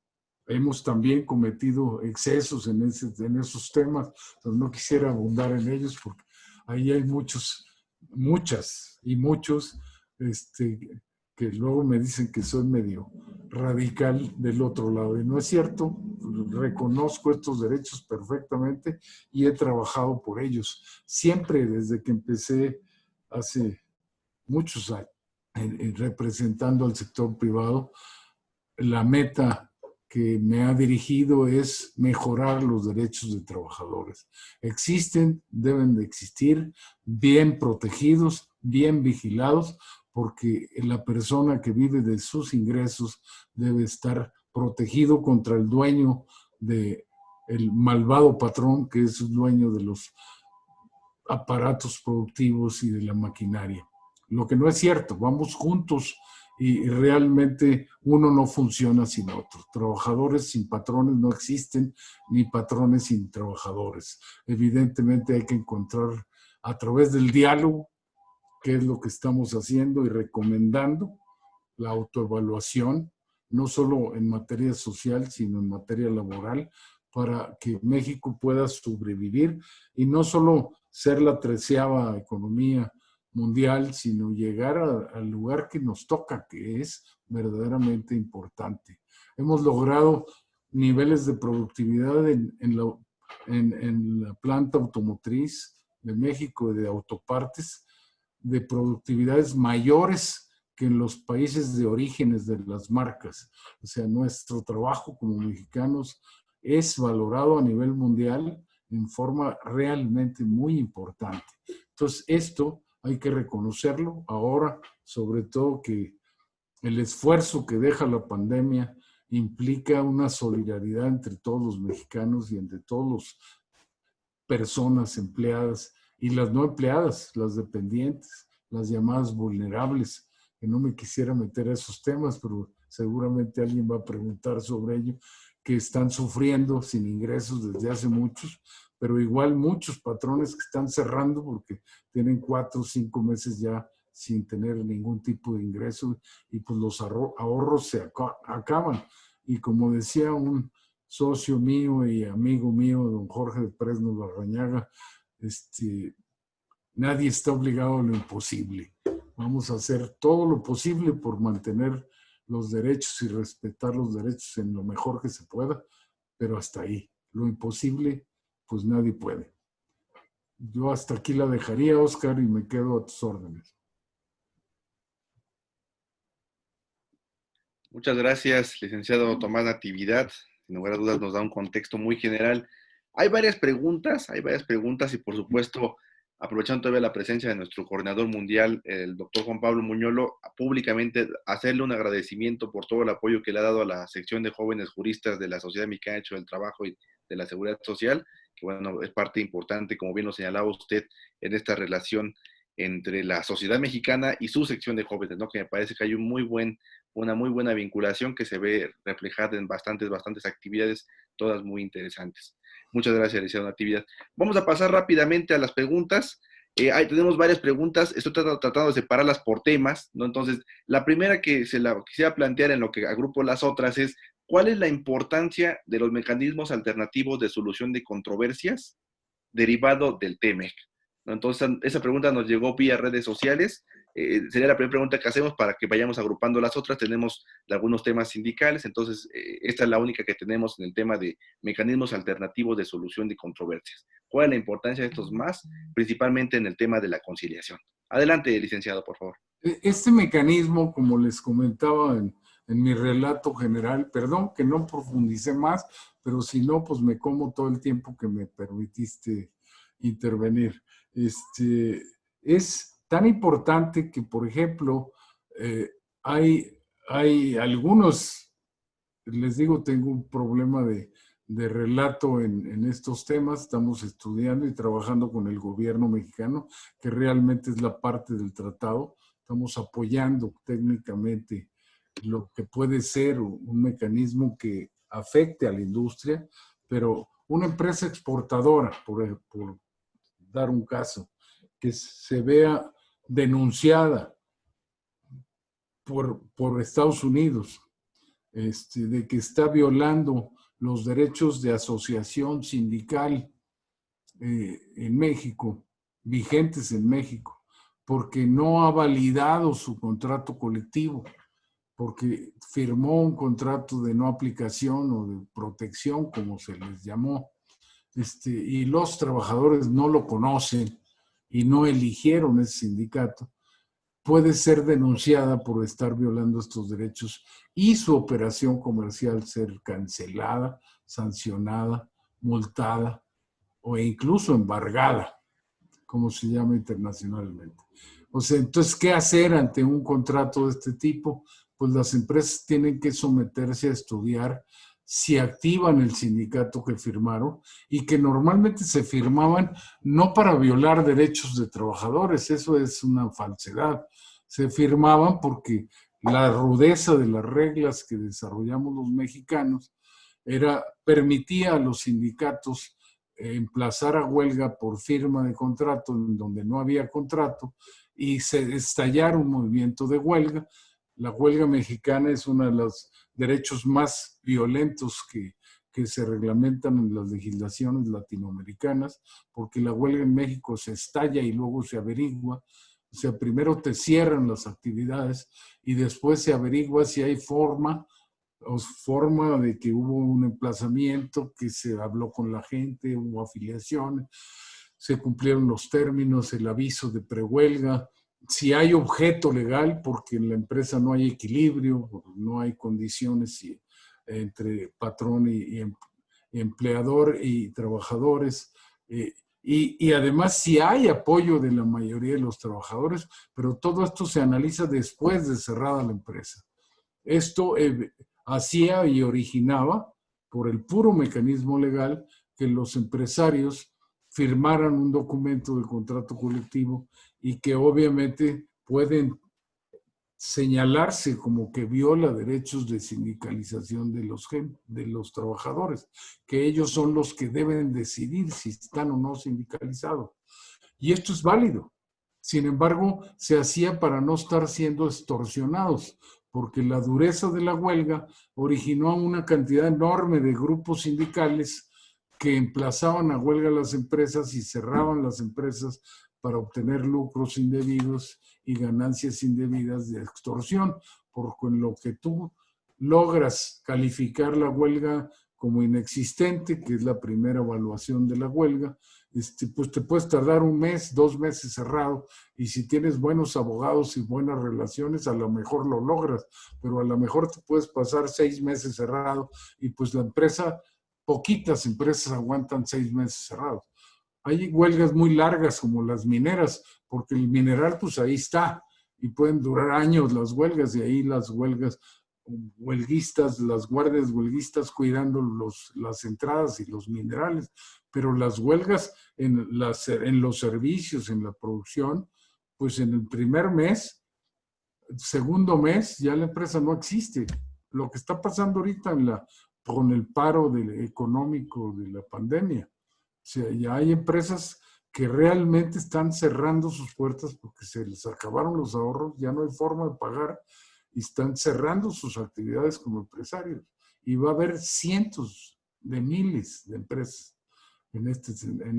hemos también cometido excesos en esos temas. Entonces no quisiera abundar en ellos porque ahí hay muchos que luego me dicen que soy medio radical del otro lado. Y no es cierto, reconozco estos derechos perfectamente y he trabajado por ellos. Siempre desde que empecé hace muchos años representando al sector privado, la meta que me ha dirigido es mejorar los derechos de trabajadores. Existen, deben de existir, bien protegidos, bien vigilados, porque la persona que vive de sus ingresos debe estar protegido contra el dueño del malvado patrón, que es el dueño de los aparatos productivos y de la maquinaria. Lo que no es cierto, vamos juntos y realmente uno no funciona sin otro. Trabajadores sin patrones no existen, ni patrones sin trabajadores. Evidentemente hay que encontrar a través del diálogo, qué es lo que estamos haciendo y recomendando, la autoevaluación, no solo en materia social, sino en materia laboral, para que México pueda sobrevivir y no solo ser la 13ª economía mundial, sino llegar al lugar que nos toca, que es verdaderamente importante. Hemos logrado niveles de productividad en la planta automotriz de México, de autopartes, de productividades mayores que en los países de orígenes de las marcas. O sea, nuestro trabajo como mexicanos es valorado a nivel mundial en forma realmente muy importante. Entonces, esto hay que reconocerlo ahora, sobre todo que el esfuerzo que deja la pandemia implica una solidaridad entre todos los mexicanos y entre todas las personas empleadas y las no empleadas, las dependientes, las llamadas vulnerables, que no me quisiera meter a esos temas, pero seguramente alguien va a preguntar sobre ello, que están sufriendo sin ingresos desde hace muchos, pero igual muchos patrones que están cerrando porque tienen 4 o 5 meses ya sin tener ningún tipo de ingreso y pues los ahorros se acaban. Y como decía un socio mío y amigo mío, don Jorge de Fresno Larrañaga, nadie está obligado a lo imposible. Vamos a hacer todo lo posible por mantener los derechos y respetar los derechos en lo mejor que se pueda, pero hasta ahí. Lo imposible, pues nadie puede. Yo hasta aquí la dejaría, Oscar, y me quedo a tus órdenes. Muchas gracias, licenciado Tomás Natividad. Sin lugar a dudas nos da un contexto muy general. Hay varias preguntas y por supuesto, aprovechando todavía la presencia de nuestro coordinador mundial, el doctor Juan Pablo Muñolo, públicamente hacerle un agradecimiento por todo el apoyo que le ha dado a la sección de jóvenes juristas de la Sociedad Mexicana de Derecho del Trabajo y de la Seguridad Social, que bueno, es parte importante, como bien lo señalaba usted, en esta relación entre la sociedad mexicana y su sección de jóvenes, ¿no? Que me parece que hay una muy buena vinculación que se ve reflejada en bastantes actividades, todas muy interesantes. Muchas gracias, licenciado Natividad. Vamos a pasar rápidamente a las preguntas. Ahí tenemos varias preguntas, estoy tratando de separarlas por temas, ¿no? Entonces, la primera que se la quisiera plantear en lo que agrupo las otras es, ¿cuál es la importancia de los mecanismos alternativos de solución de controversias derivado del TEMEC? ¿No? Entonces, esa pregunta nos llegó vía redes sociales. Sería la primera pregunta que hacemos para que vayamos agrupando las otras. Tenemos algunos temas sindicales, entonces esta es la única que tenemos en el tema de mecanismos alternativos de solución de controversias. ¿Cuál es la importancia de estos más? Principalmente en el tema de la conciliación. Adelante, licenciado, por favor. Este mecanismo, como les comentaba en mi relato general, perdón que no profundicé más, pero si no, pues me como todo el tiempo que me permitiste intervenir. Es tan importante que, por ejemplo, hay algunos, les digo, tengo un problema de relato en estos temas. Estamos estudiando y trabajando con el gobierno mexicano, que realmente es la parte del tratado. Estamos apoyando técnicamente lo que puede ser un mecanismo que afecte a la industria, pero una empresa exportadora, por dar un caso, que se vea denunciada por Estados Unidos, de que está violando los derechos de asociación sindical en México, vigentes en México, porque no ha validado su contrato colectivo, porque firmó un contrato de no aplicación o de protección, como se les llamó, y los trabajadores no lo conocen y no eligieron ese sindicato, puede ser denunciada por estar violando estos derechos y su operación comercial ser cancelada, sancionada, multada o incluso embargada, como se llama internacionalmente. O sea, entonces, ¿qué hacer ante un contrato de este tipo? Pues las empresas tienen que someterse a estudiar si activan el sindicato que firmaron y que normalmente se firmaban no para violar derechos de trabajadores, eso es una falsedad. Se firmaban porque la rudeza de las reglas que desarrollamos los mexicanos permitía a los sindicatos emplazar a huelga por firma de contrato en donde no había contrato y se estallara un movimiento de huelga. La huelga mexicana es uno de los derechos más violentos que se reglamentan en las legislaciones latinoamericanas, porque la huelga en México se estalla y luego se averigua. O sea, primero te cierran las actividades y después se averigua si hay forma de que hubo un emplazamiento, que se habló con la gente, hubo afiliaciones, se cumplieron los términos, el aviso de prehuelga, si hay objeto legal, porque en la empresa no hay equilibrio, no hay condiciones entre patrón y empleador y trabajadores, y además si hay apoyo de la mayoría de los trabajadores, pero todo esto se analiza después de cerrada la empresa. Esto hacía y originaba, por el puro mecanismo legal, que los empresarios firmaran un documento de contrato colectivo y que obviamente pueden señalarse como que viola derechos de sindicalización de los trabajadores, que ellos son los que deben decidir si están o no sindicalizados. Y esto es válido. Sin embargo, se hacía para no estar siendo extorsionados, porque la dureza de la huelga originó una cantidad enorme de grupos sindicales que emplazaban a huelga a las empresas y cerraban las empresas para obtener lucros indebidos y ganancias indebidas de extorsión, porque en lo que tú logras calificar la huelga como inexistente, que es la primera evaluación de la huelga, pues te puedes tardar 1 mes, 2 meses cerrado, y si tienes buenos abogados y buenas relaciones, a lo mejor lo logras, pero a lo mejor te puedes pasar 6 meses cerrado, y pues la empresa, poquitas empresas aguantan 6 meses cerrados. Hay huelgas muy largas como las mineras, porque el mineral pues ahí está, y pueden durar años las huelgas, y ahí las huelgas huelguistas, las guardias huelguistas cuidando las entradas y los minerales, pero las huelgas en los servicios, en la producción, pues en el primer mes, segundo mes, ya la empresa no existe. Lo que está pasando ahorita con el paro económico de la pandemia. O sea, ya hay empresas que realmente están cerrando sus puertas porque se les acabaron los ahorros, ya no hay forma de pagar, y están cerrando sus actividades como empresarios. Y va a haber cientos de miles de empresas en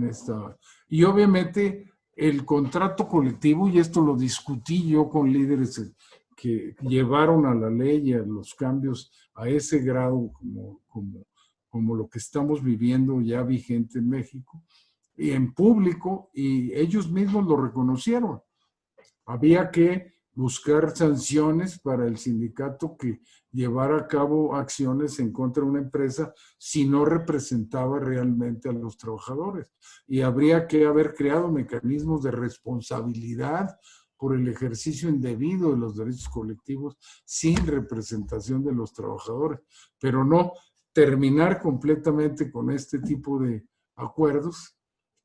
esta. Y obviamente el contrato colectivo, y esto lo discutí yo con líderes que llevaron a la ley y a los cambios a ese grado como lo que estamos viviendo ya vigente en México, y en público, y ellos mismos lo reconocieron. Había que buscar sanciones para el sindicato que llevara a cabo acciones en contra de una empresa si no representaba realmente a los trabajadores. Y habría que haber creado mecanismos de responsabilidad por el ejercicio indebido de los derechos colectivos sin representación de los trabajadores, pero no terminar completamente con este tipo de acuerdos.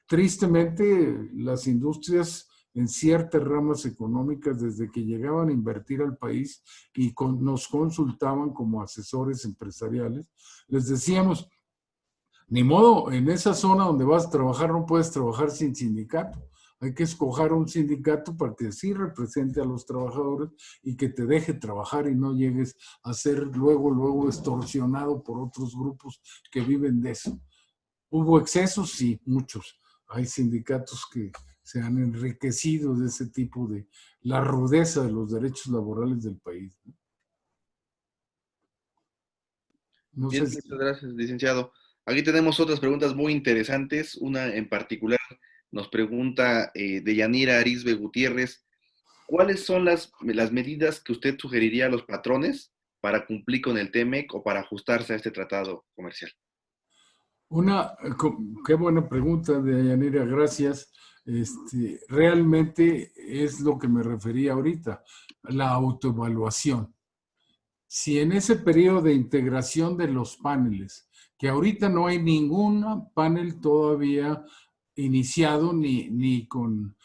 Tristemente, las industrias en ciertas ramas económicas desde que llegaban a invertir al país y nos consultaban como asesores empresariales. Les decíamos, ni modo, en esa zona donde vas a trabajar no puedes trabajar sin sindicato. Hay que escoger un sindicato para que sí represente a los trabajadores y que te deje trabajar y no llegues a ser luego extorsionado por otros grupos que viven de eso. ¿Hubo excesos? Sí, muchos. Hay sindicatos que se han enriquecido de ese tipo de la rudeza de los derechos laborales del país. No Bien, sé si... muchas gracias, licenciado. Aquí tenemos otras preguntas muy interesantes. Una en particular nos pregunta Deyanira Arisbe Gutiérrez, ¿cuáles son las medidas que usted sugeriría a los patrones para cumplir con el TEMEC o para ajustarse a este tratado comercial? Qué buena pregunta, Deyanira, gracias. Realmente es lo que me refería ahorita, la autoevaluación. Si en ese periodo de integración de los paneles, que ahorita no hay ningún panel todavía iniciado ni con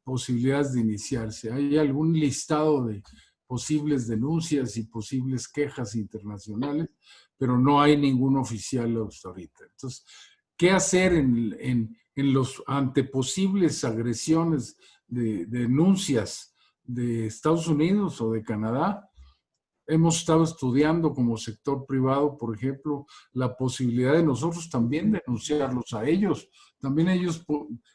posibilidades de iniciarse. Hay algún listado de posibles denuncias y posibles quejas internacionales, pero no hay ningún oficial hasta ahorita. Entonces, ¿qué hacer ante posibles agresiones de denuncias de Estados Unidos o de Canadá? Hemos estado estudiando como sector privado, por ejemplo, la posibilidad de nosotros también denunciarlos a ellos. También ellos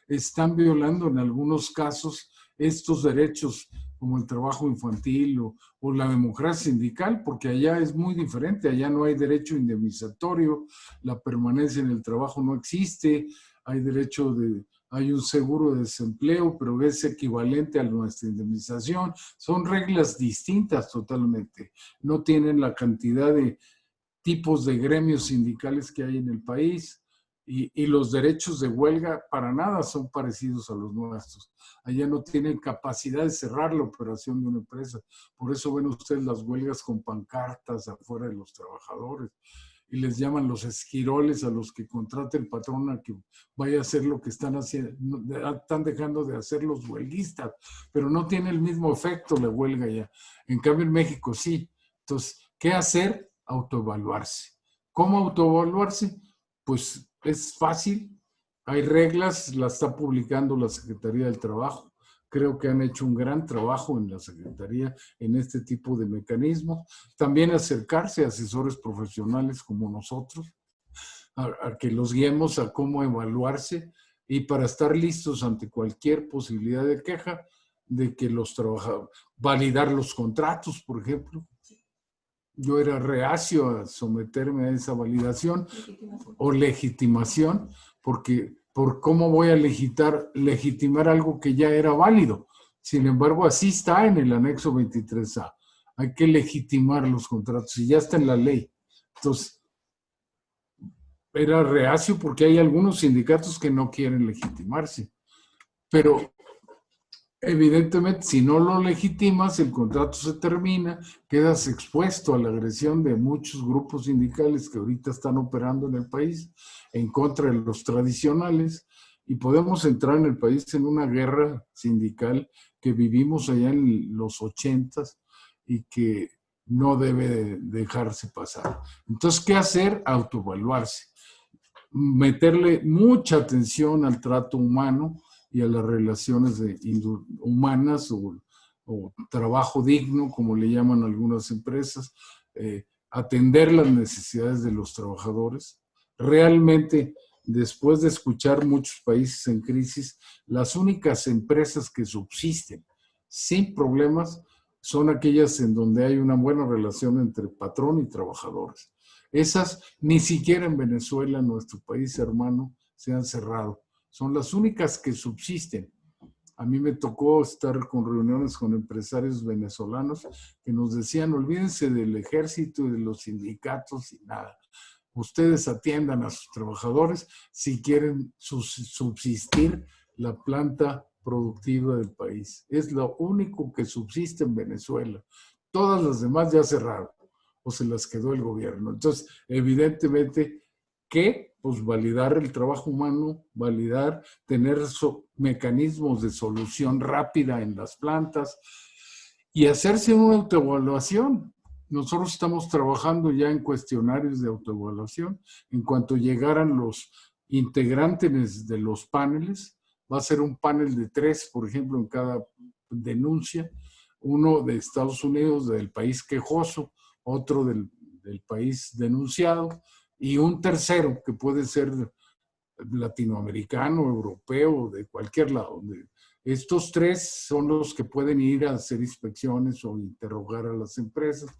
están violando en algunos casos estos derechos como el trabajo infantil o la democracia sindical, porque allá es muy diferente, allá no hay derecho indemnizatorio, la permanencia en el trabajo no existe, hay un seguro de desempleo, pero es equivalente a nuestra indemnización. Son reglas distintas totalmente. No tienen la cantidad de tipos de gremios sindicales que hay en el país y los derechos de huelga para nada son parecidos a los nuestros. Allá no tienen capacidad de cerrar la operación de una empresa. Por eso ven ustedes las huelgas con pancartas afuera de los trabajadores y les llaman los esquiroles a los que contrata el patrón a que vaya a hacer lo que están haciendo, están dejando de hacer los huelguistas, pero no tiene el mismo efecto la huelga ya. En cambio en México sí. Entonces, ¿qué hacer? Autoevaluarse. ¿Cómo autoevaluarse? Pues es fácil. Hay reglas, las está publicando la Secretaría del Trabajo. Creo que han hecho un gran trabajo en la Secretaría en este tipo de mecanismos. También acercarse a asesores profesionales como nosotros, a que los guiemos a cómo evaluarse y para estar listos ante cualquier posibilidad de queja de que los trabajadores, validar los contratos, por ejemplo. Yo era reacio a someterme a esa validación o legitimación, porque por cómo voy a legitimar algo que ya era válido. Sin embargo, así está en el anexo 23A. Hay que legitimar los contratos y ya está en la ley. Entonces, era reacio porque hay algunos sindicatos que no quieren legitimarse. Pero evidentemente, si no lo legitimas, el contrato se termina, quedas expuesto a la agresión de muchos grupos sindicales que ahorita están operando en el país en contra de los tradicionales y podemos entrar en el país en una guerra sindical que vivimos allá en los 80s y que no debe dejarse pasar. Entonces, ¿qué hacer? Autoevaluarse. Meterle mucha atención al trato humano y a las relaciones humanas o trabajo digno, como le llaman algunas empresas, atender las necesidades de los trabajadores. Realmente, después de escuchar muchos países en crisis, las únicas empresas que subsisten sin problemas son aquellas en donde hay una buena relación entre patrón y trabajadores. Esas ni siquiera en Venezuela, nuestro país hermano, se han cerrado. Son las únicas que subsisten. A mí me tocó estar con reuniones con empresarios venezolanos que nos decían, olvídense del ejército y de los sindicatos y nada. Ustedes atiendan a sus trabajadores si quieren subsistir la planta productiva del país. Es lo único que subsiste en Venezuela. Todas las demás ya cerraron o se las quedó el gobierno. Entonces, evidentemente que pues validar el trabajo humano, validar, tener mecanismos de solución rápida en las plantas y hacerse una autoevaluación. Nosotros estamos trabajando ya en cuestionarios de autoevaluación. En cuanto llegaran los integrantes de los paneles, va a ser un panel de 3, por ejemplo, en cada denuncia, uno de Estados Unidos, del país quejoso, otro del país denunciado, y un tercero que puede ser latinoamericano, europeo, de cualquier lado. Estos 3 son los que pueden ir a hacer inspecciones o interrogar a las empresas,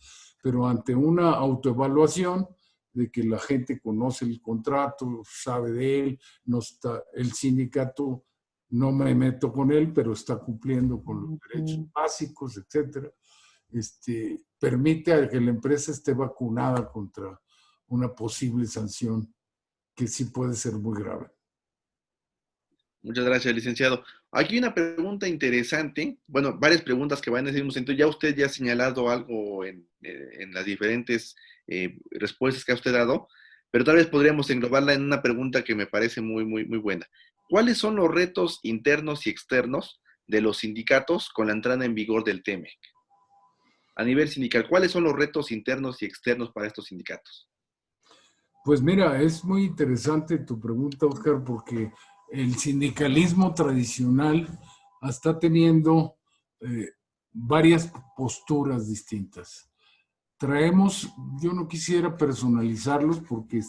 pero ante una autoevaluación de que la gente conoce el contrato, sabe de él, no está, el sindicato, no me meto con él, pero está cumpliendo con los derechos básicos, etcétera. Permite a que la empresa esté vacunada contra una posible sanción que sí puede ser muy grave. Muchas gracias, licenciado. Aquí hay una pregunta interesante, bueno, varias preguntas que van en ese mismo sentido. Ya usted ya ha señalado algo en las diferentes respuestas que ha usted dado, pero tal vez podríamos englobarla en una pregunta que me parece muy, muy, muy buena. ¿Cuáles son los retos internos y externos de los sindicatos con la entrada en vigor del TEMEC? A nivel sindical, ¿cuáles son los retos internos y externos para estos sindicatos? Pues mira, es muy interesante tu pregunta, Oscar, porque el sindicalismo tradicional está teniendo varias posturas distintas. Traemos, yo no quisiera personalizarlos porque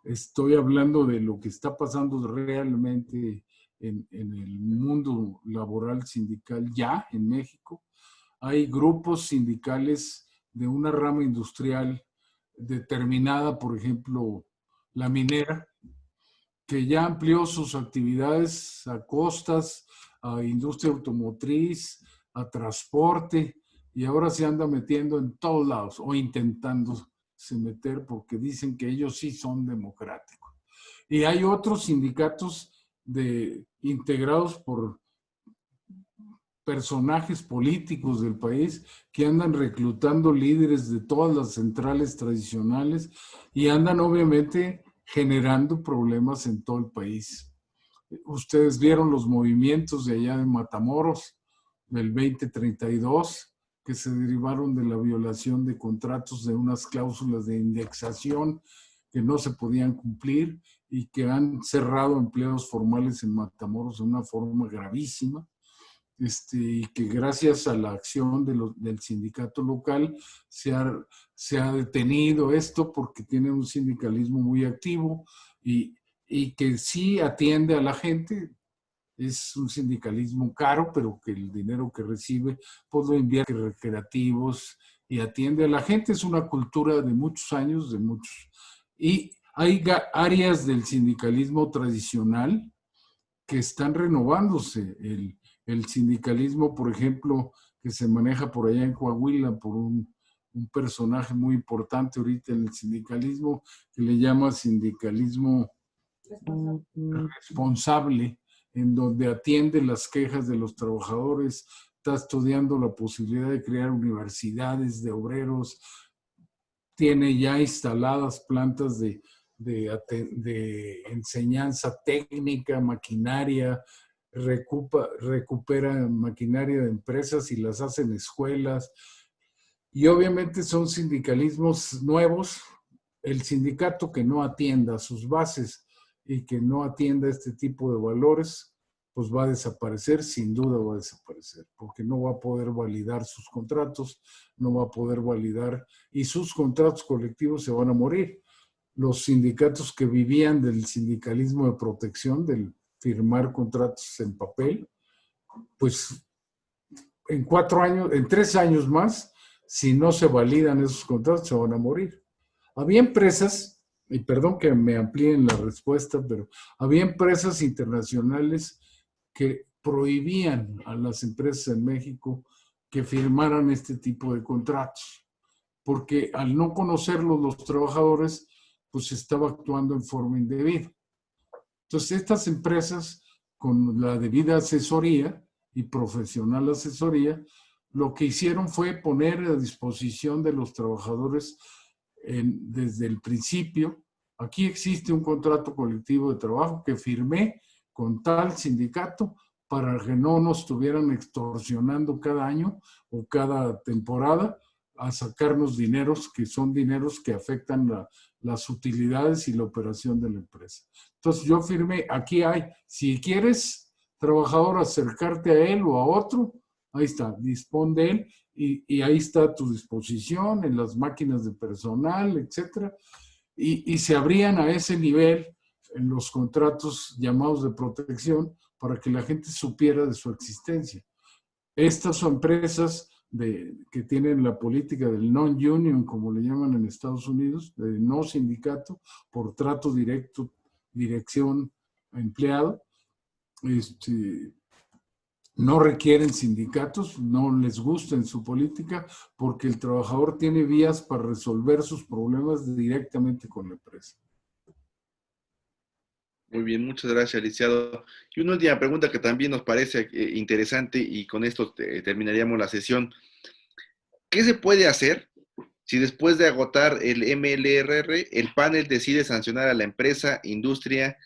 estoy hablando de lo que está pasando realmente en el mundo laboral sindical ya en México. Hay grupos sindicales de una rama industrial determinada, por ejemplo, la minera, que ya amplió sus actividades a costas, a industria automotriz, a transporte, y ahora se anda metiendo en todos lados, o intentándose meter porque dicen que ellos sí son democráticos. Y hay otros sindicatos integrados por personajes políticos del país que andan reclutando líderes de todas las centrales tradicionales y andan obviamente generando problemas en todo el país. Ustedes vieron los movimientos de allá de Matamoros del 2032 que se derivaron de la violación de contratos de unas cláusulas de indexación que no se podían cumplir y que han cerrado empleos formales en Matamoros de una forma gravísima. Y que gracias a la acción del sindicato local se ha detenido esto porque tiene un sindicalismo muy activo y que sí atiende a la gente. Es un sindicalismo caro, pero que el dinero que recibe pues lo invierte en recreativos y atiende a la gente. Es una cultura de muchos años, Y hay áreas del sindicalismo tradicional que están renovándose. El sindicalismo, por ejemplo, que se maneja por allá en Coahuila por un personaje muy importante ahorita en el sindicalismo, que le llama sindicalismo responsable, en donde atiende las quejas de los trabajadores, está estudiando la posibilidad de crear universidades de obreros, tiene ya instaladas plantas de enseñanza técnica, maquinaria, recupera maquinaria de empresas y las hace en escuelas. Y obviamente son sindicalismos nuevos. El sindicato que no atienda sus bases y que no atienda este tipo de valores, pues va a desaparecer, sin duda va a desaparecer, porque no va a poder validar sus contratos, no va a poder validar, y sus contratos colectivos se van a morir. Los sindicatos que vivían del sindicalismo de protección, del firmar contratos en papel, pues en 3 años más, si no se validan esos contratos, se van a morir. Había empresas, y perdón que me amplíen la respuesta, pero había empresas internacionales que prohibían a las empresas en México que firmaran este tipo de contratos, porque al no conocerlos los trabajadores, pues estaba actuando en forma indebida. Entonces, estas empresas, con la debida asesoría y profesional asesoría, lo que hicieron fue poner a disposición de los trabajadores desde el principio Aquí existe un contrato colectivo de trabajo que firmé con tal sindicato para que no nos estuvieran extorsionando cada año o cada temporada a sacarnos dineros que son dineros que afectan las utilidades y la operación de la empresa. Entonces yo firmé, aquí hay, si quieres, trabajador, acercarte a él o a otro, ahí está, dispón de él y ahí está a tu disposición en las máquinas de personal, etcétera. Y se abrían a ese nivel en los contratos llamados de protección para que la gente supiera de su existencia. Estas son empresas que tienen la política del non-union, como le llaman en Estados Unidos, de no sindicato, por trato directo, dirección empleado. No requieren sindicatos, no les gusta en su política, porque el trabajador tiene vías para resolver sus problemas directamente con la empresa. Muy bien, muchas gracias, licenciado. Y una última pregunta que también nos parece interesante y con esto terminaríamos la sesión. ¿Qué se puede hacer si después de agotar el MLRR, el panel decide sancionar a la empresa, industria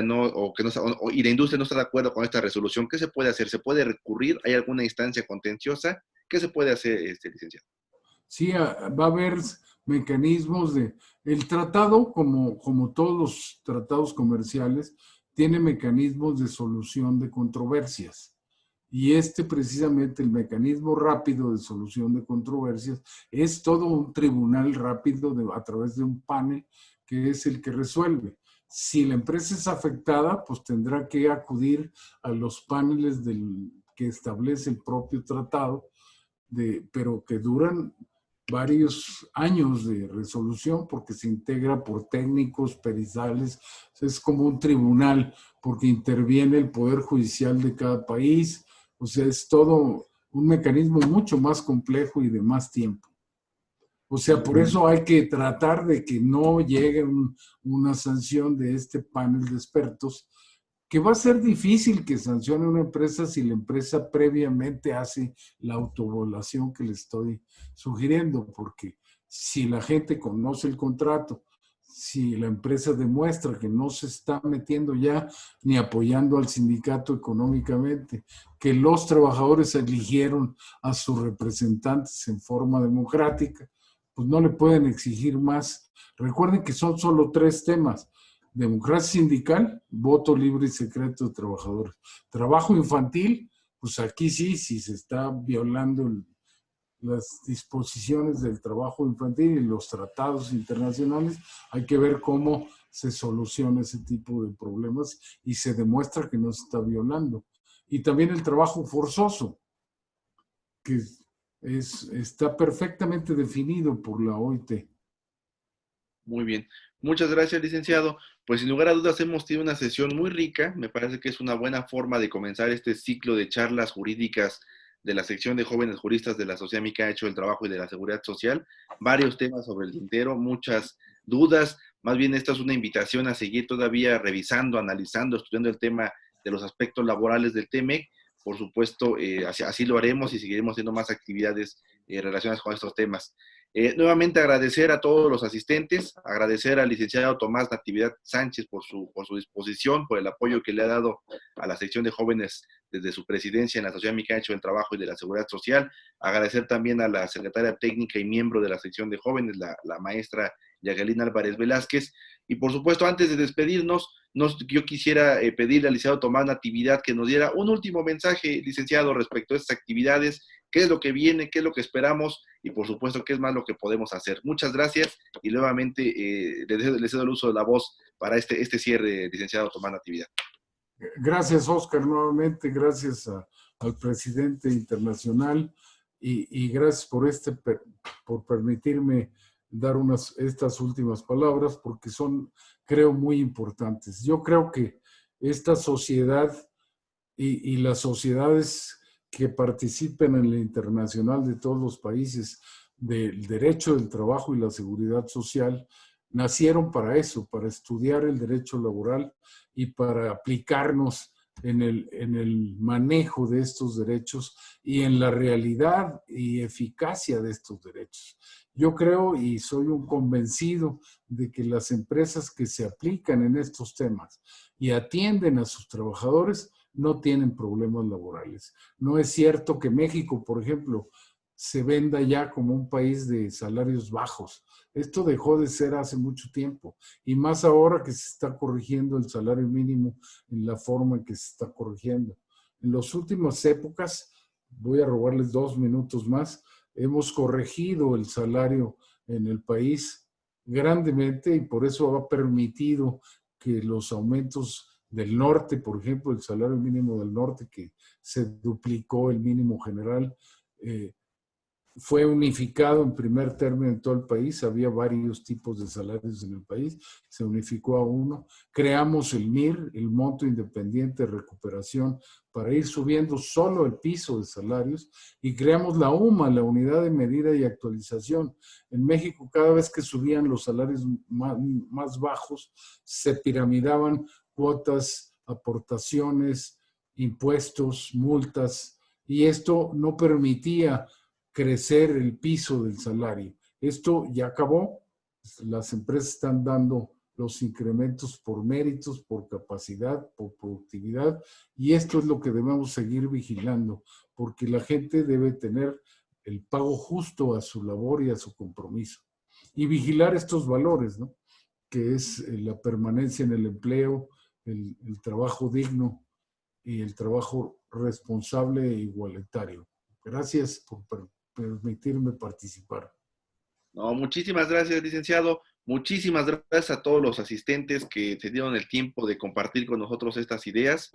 no, o que no, y la industria no está de acuerdo con esta resolución? ¿Qué se puede hacer? ¿Se puede recurrir? ¿Hay alguna instancia contenciosa? ¿Qué se puede hacer, licenciado? Sí, va a haber mecanismos de... El tratado, como todos los tratados comerciales, tiene mecanismos de solución de controversias. Y precisamente, el mecanismo rápido de solución de controversias, es todo un tribunal rápido a través de un panel que es el que resuelve. Si la empresa es afectada, pues tendrá que acudir a los paneles que establece el propio tratado, pero que duran varios años de resolución porque se integra por técnicos, periciales. Es como un tribunal porque interviene el Poder Judicial de cada país. O sea, es todo un mecanismo mucho más complejo y de más tiempo. O sea, por eso hay que tratar de que no llegue una sanción de este panel de expertos, que va a ser difícil que sancione una empresa si la empresa previamente hace la autoevaluación que le estoy sugiriendo, porque si la gente conoce el contrato, si la empresa demuestra que no se está metiendo ya ni apoyando al sindicato económicamente, que los trabajadores eligieron a sus representantes en forma democrática, pues no le pueden exigir más. Recuerden que son solo 3 temas: democracia sindical, voto libre y secreto de trabajadores. Trabajo infantil, pues aquí sí, si se está violando las disposiciones del trabajo infantil y los tratados internacionales, hay que ver cómo se soluciona ese tipo de problemas y se demuestra que no se está violando. Y también el trabajo forzoso, que está perfectamente definido por la OIT. Muy bien. Muchas gracias, licenciado. Pues sin lugar a dudas hemos tenido una sesión muy rica. Me parece que es una buena forma de comenzar este ciclo de charlas jurídicas de la sección de jóvenes juristas de la Sociedad Mexicana de Derecho del Trabajo y de la Seguridad Social. Varios temas sobre el tintero, muchas dudas. Más bien esta es una invitación a seguir todavía revisando, analizando, estudiando el tema de los aspectos laborales del TEMEC. Por supuesto, así lo haremos y seguiremos haciendo más actividades relacionadas con estos temas. Nuevamente agradecer a todos los asistentes, agradecer al licenciado Tomás Natividad Sánchez por su disposición, por el apoyo que le ha dado a la sección de jóvenes desde su presidencia en la Sociedad Mexicana del Trabajo y de la Seguridad Social. Agradecer también a la secretaria técnica y miembro de la sección de jóvenes, la maestra Yagelina Álvarez Velázquez. Y por supuesto, antes de despedirnos, yo quisiera pedirle al licenciado Tomás Natividad que nos diera un último mensaje, licenciado, respecto a estas actividades. ¿Qué es lo que viene? ¿Qué es lo que esperamos? Y por supuesto, ¿qué es más lo que podemos hacer? Muchas gracias y nuevamente le cedo el uso de la voz para este cierre, licenciado Tomás Natividad. Gracias, Oscar, nuevamente. Gracias al presidente internacional y gracias por permitirme dar estas últimas palabras, porque son, creo, muy importantes. Yo creo que esta sociedad y las sociedades que participen en la internacional de todos los países del derecho del trabajo y la seguridad social nacieron para eso, para estudiar el derecho laboral y para aplicarnos en el manejo de estos derechos y en la realidad y eficacia de estos derechos. Yo creo y soy un convencido de que las empresas que se aplican en estos temas y atienden a sus trabajadores no tienen problemas laborales. No es cierto que México, por ejemplo, se venda ya como un país de salarios bajos. Esto dejó de ser hace mucho tiempo y más ahora que se está corrigiendo el salario mínimo en la forma en que se está corrigiendo. En las últimas épocas, voy a robarles 2 minutos más, hemos corregido el salario en el país grandemente y por eso ha permitido que los aumentos del norte, por ejemplo, el salario mínimo del norte, que se duplicó el mínimo general, fue unificado en primer término en todo el país, había varios tipos de salarios en el país, se unificó a uno, creamos el MIR, el Monto Independiente de Recuperación, para ir subiendo solo el piso de salarios, y creamos la UMA, la Unidad de Medida y Actualización. En México, cada vez que subían los salarios más bajos, se piramidaban cuotas, aportaciones, impuestos, multas, y esto no permitía crecer el piso del salario. Esto ya acabó. Las empresas están dando los incrementos por méritos, por capacidad, por productividad, y esto es lo que debemos seguir vigilando, porque la gente debe tener el pago justo a su labor y a su compromiso. Y vigilar estos valores, ¿no? Que es la permanencia en el empleo, el trabajo digno y el trabajo responsable e igualitario. Gracias por permitirme participar. No, muchísimas gracias, licenciado. Muchísimas gracias a todos los asistentes que se dieron el tiempo de compartir con nosotros estas ideas.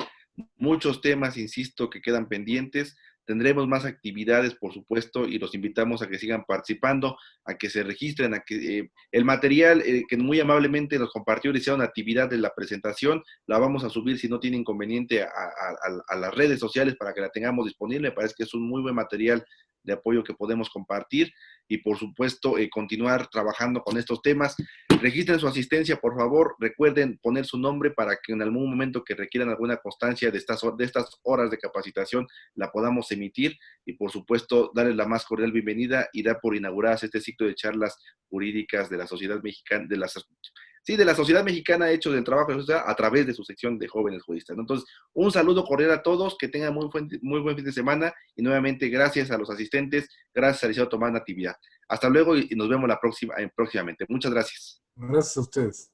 Muchos temas, insisto, que quedan pendientes. Tendremos más actividades, por supuesto, y los invitamos a que sigan participando, a que se registren, a que el material que muy amablemente nos compartió, le hicieron actividad de la presentación, la vamos a subir si no tiene inconveniente a las redes sociales para que la tengamos disponible. Me parece que es un muy buen material de apoyo que podemos compartir y por supuesto continuar trabajando con estos temas. Registren su asistencia, por favor, recuerden poner su nombre para que en algún momento que requieran alguna constancia de estas horas de capacitación la podamos emitir y por supuesto darles la más cordial bienvenida y dar por inauguradas este ciclo de charlas jurídicas de la Sociedad Mexicana, de la Sociedad Mexicana de Hechos del Trabajo a través de su sección de jóvenes juristas. Entonces, un saludo cordial a todos, que tengan muy buen fin de semana y nuevamente gracias a los asistentes, gracias a Liceo Tomás Natividad. Hasta luego y nos vemos próximamente. Muchas gracias. Gracias a ustedes.